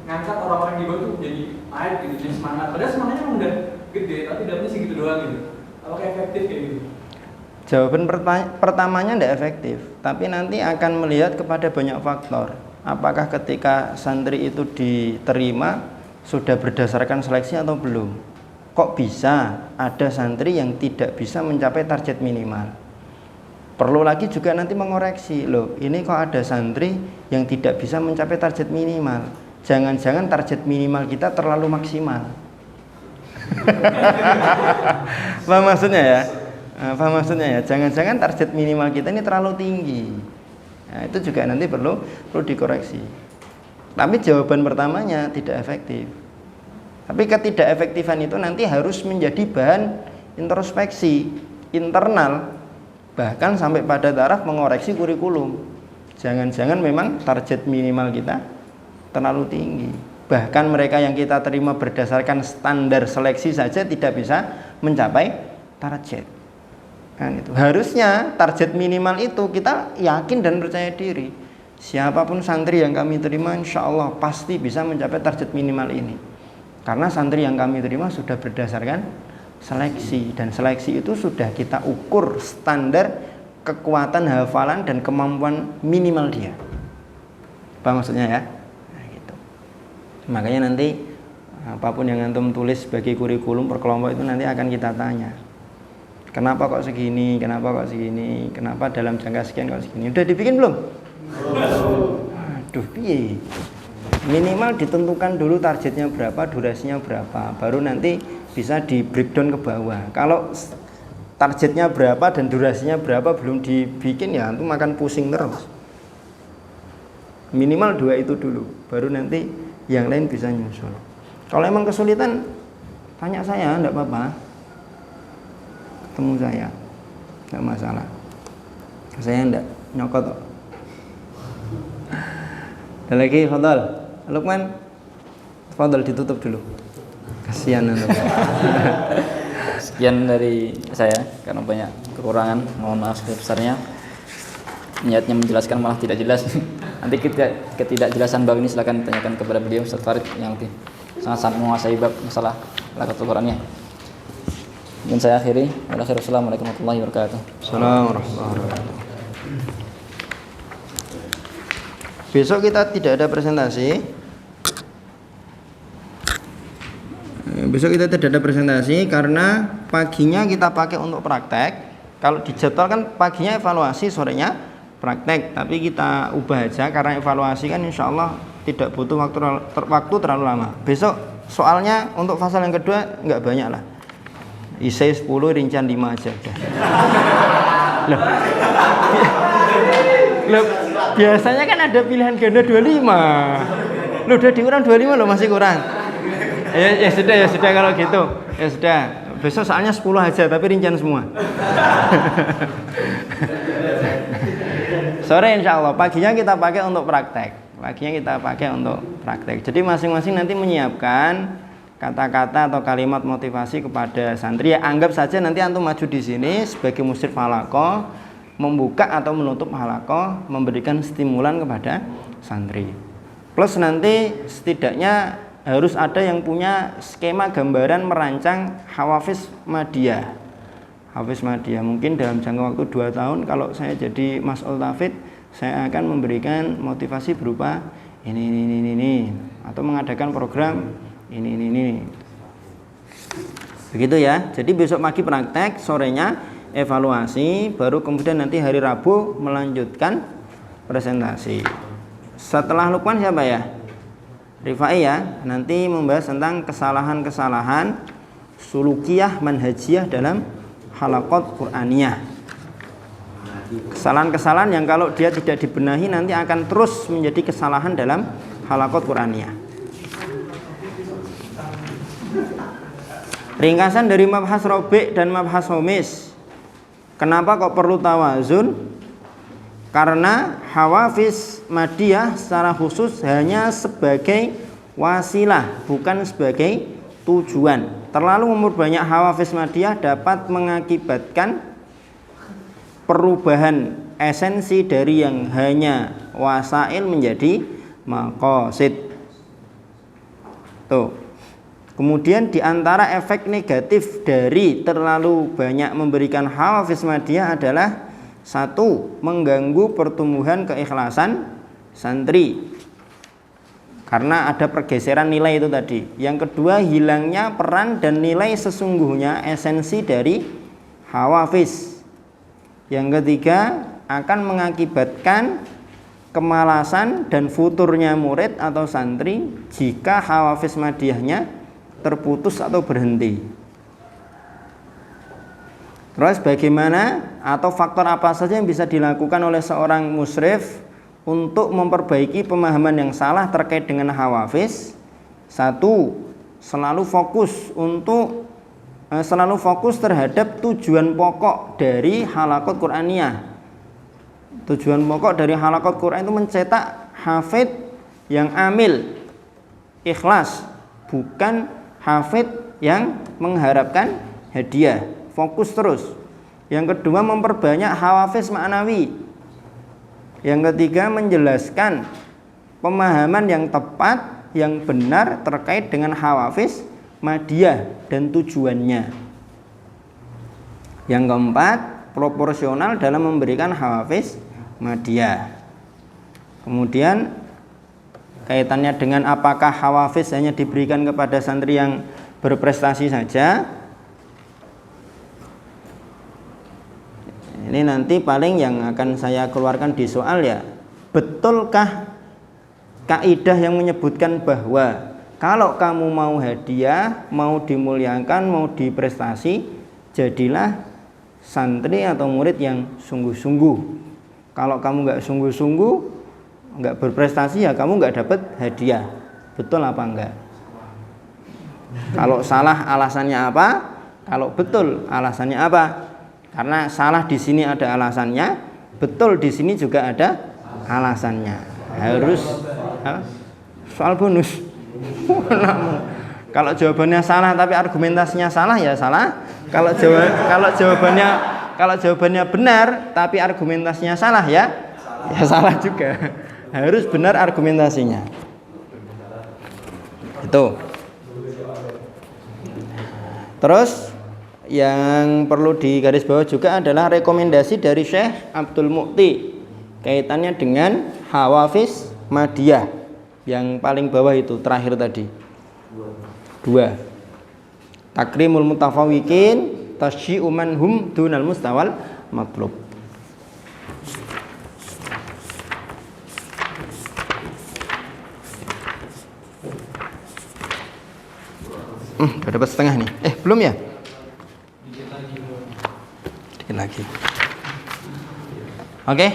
ngangkat orang-orang di bawah tuh jadi naik gitu, jadi semangat. Padahal semangatnya emang udah gede, tapi dapatnya segitu doang gitu. Apakah efektif kayak gitu? Jawaban pertamanya tidak efektif, tapi nanti akan melihat kepada banyak faktor. Apakah ketika santri itu diterima sudah berdasarkan seleksi atau belum? Kok bisa ada santri yang tidak bisa mencapai target minimal? Perlu lagi juga nanti mengoreksi, loh ini kok ada santri yang tidak bisa mencapai target minimal. Jangan-jangan target minimal kita terlalu maksimal. Paham maksudnya ya? Paham maksudnya ya? Jangan-jangan target minimal kita ini terlalu tinggi. Nah, itu juga nanti perlu dikoreksi. Tapi jawaban pertamanya tidak efektif. Tapi ketidakefektifan itu nanti harus menjadi bahan introspeksi internal, bahkan sampai pada taraf mengoreksi kurikulum. Jangan-jangan memang target minimal kita terlalu tinggi. Bahkan mereka yang kita terima berdasarkan standar seleksi saja tidak bisa mencapai target. Kan itu. Harusnya target minimal itu kita yakin dan percaya diri. Siapapun santri yang kami terima insya Allah pasti bisa mencapai target minimal ini. Karena santri yang kami terima sudah berdasarkan seleksi, dan seleksi itu sudah kita ukur standar kekuatan hafalan dan kemampuan minimal dia. Apa maksudnya ya? Nah, gitu. Makanya nanti apapun yang antum tulis sebagai kurikulum per kelompok itu nanti akan kita tanya. Kenapa kok segini? Kenapa kok segini? Kenapa dalam jangka sekian kok segini? Udah dibikin belum? Aduh, piye? Minimal ditentukan dulu targetnya berapa, durasinya berapa, baru nanti bisa di breakdown ke bawah. Kalau targetnya berapa dan durasinya berapa belum dibikin, ya antum makan pusing terus. Minimal 2 itu dulu, baru nanti yang lain bisa nyusul. Kalau emang kesulitan, tanya saya, enggak apa-apa. Ketemu saya, enggak masalah. Saya enggak nyokot. Ada lagi, Fadal. Lukman, Fadal ditutup dulu. Kasihan antum. Sekian dari saya karena banyak kekurangan, mohon maaf sebesar-besarnya. Niatnya menjelaskan malah tidak jelas. Nanti ketidakjelasan bab ini silakan tanyakan kepada beliau Ustaz Farid yang sangat menguasai bab masalah laqatul Qur'annya. Dan saya akhiri, Assalamualaikum warahmatullahi wabarakatuh. Assalamualaikum warahmatullahi wabarakatuh. Besok kita tidak ada presentasi. Besok kita tidak ada presentasi karena paginya kita pakai untuk praktek. Kalau dijadwalkan paginya evaluasi, sorenya praktek. Tapi kita ubah aja karena evaluasi kan insya Allah tidak butuh waktu terlalu lama. Besok soalnya untuk fasal yang kedua nggak banyak lah. Isai 10, rincian 5 aja udah. Loh, biasanya kan ada pilihan ganda 25. Loh, udah dikurang 25 loh, masih kurang. Ya sudah kalau gitu. Ya sudah. Besok soalnya 10 aja tapi rincian semua. Sore insya Allah, paginya kita pakai untuk praktek. Jadi masing-masing nanti menyiapkan kata-kata atau kalimat motivasi kepada santri. Ya, anggap saja nanti antum maju di sini sebagai musyrif halaqah, membuka atau menutup halaqah, memberikan stimulan kepada santri. Plus nanti setidaknya harus ada yang punya skema gambaran merancang hawafiz madiyah. Hafiz madiyah mungkin dalam jangka waktu 2 tahun kalau saya jadi Mas'ul Tafid, saya akan memberikan motivasi berupa ini atau mengadakan program ini. Begitu ya. Jadi besok pagi praktek, sorenya evaluasi, baru kemudian nanti hari Rabu melanjutkan presentasi. Setelah Lukman siapa ya? Rifai ya, nanti membahas tentang kesalahan-kesalahan sulukiyah manhajiyah dalam halaqat Qur'aniyah. Kesalahan-kesalahan yang kalau dia tidak dibenahi nanti akan terus menjadi kesalahan dalam halaqat Qur'aniyah. Ringkasan dari mabhas robi' dan mabhas homis. Kenapa kok perlu tawazun? Karena hawafiz madiyah secara khusus hanya sebagai wasilah, bukan sebagai tujuan. Terlalu memperbanyak hawafiz madiyah dapat mengakibatkan perubahan esensi dari yang hanya wasail menjadi maqasid. Tuh. Kemudian diantara efek negatif dari terlalu banyak memberikan hawafiz madiyah adalah 1. Mengganggu pertumbuhan keikhlasan santri karena ada pergeseran nilai itu tadi. Yang kedua, hilangnya peran dan nilai sesungguhnya esensi dari hawafiz. Yang ketiga, akan mengakibatkan kemalasan dan futurnya murid atau santri jika hawafiz madiyahnya terputus atau berhenti. Terus bagaimana atau faktor apa saja yang bisa dilakukan oleh seorang musyrif untuk memperbaiki pemahaman yang salah terkait dengan hawafiz? Satu, selalu fokus terhadap tujuan pokok dari halaqat Qur'aniyah. Tujuan pokok dari halaqat Qur'an itu mencetak hafid yang amil, ikhlas, bukan hafid yang mengharapkan hadiah. Fokus terus. Yang kedua, memperbanyak hawafiz ma'nawi. Yang ketiga, menjelaskan pemahaman yang tepat, yang benar terkait dengan hawafiz madiyah dan tujuannya. Yang keempat, proporsional dalam memberikan hawafiz madiyah. Kemudian kaitannya dengan apakah hawafiz hanya diberikan kepada santri yang berprestasi saja. Ini nanti paling yang akan saya keluarkan di soal ya, betulkah kaidah yang menyebutkan bahwa kalau kamu mau hadiah, mau dimuliakan, mau diprestasi, jadilah santri atau murid yang sungguh-sungguh. Kalau kamu nggak sungguh-sungguh, nggak berprestasi, ya kamu nggak dapat hadiah. Betul apa enggak? Kalau salah alasannya apa? Kalau betul alasannya apa? Karena salah di sini ada alasannya, betul di sini juga ada alasannya. Harus soal bonus. Kalau jawabannya salah tapi argumentasinya salah ya salah. Kalau jawabannya benar tapi argumentasinya salah ya salah juga. Harus benar argumentasinya. Itu. Terus yang perlu digarisbawahi juga adalah rekomendasi dari Syekh Abdul Mu'ti kaitannya dengan hawafiz madiyah yang paling bawah itu terakhir tadi. 2. Takrimul mutafawiqin tasyi'u man hum dunal mustawal matlub. Udah dapat setengah nih. Belum ya? Dikit lagi. Oke.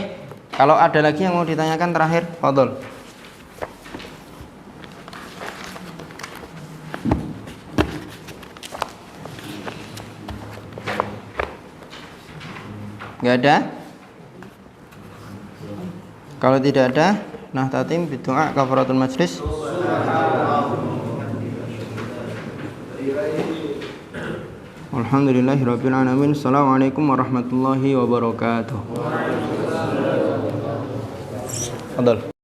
Kalau ada lagi yang mau ditanyakan terakhir, fadhol. Enggak ada? Kalau tidak ada, nah tatim bidu'a kafaratul majlis. Alhamdulillahirabbil alamin. Assalamualaikum warahmatullahi wabarakatuh. Fadhol.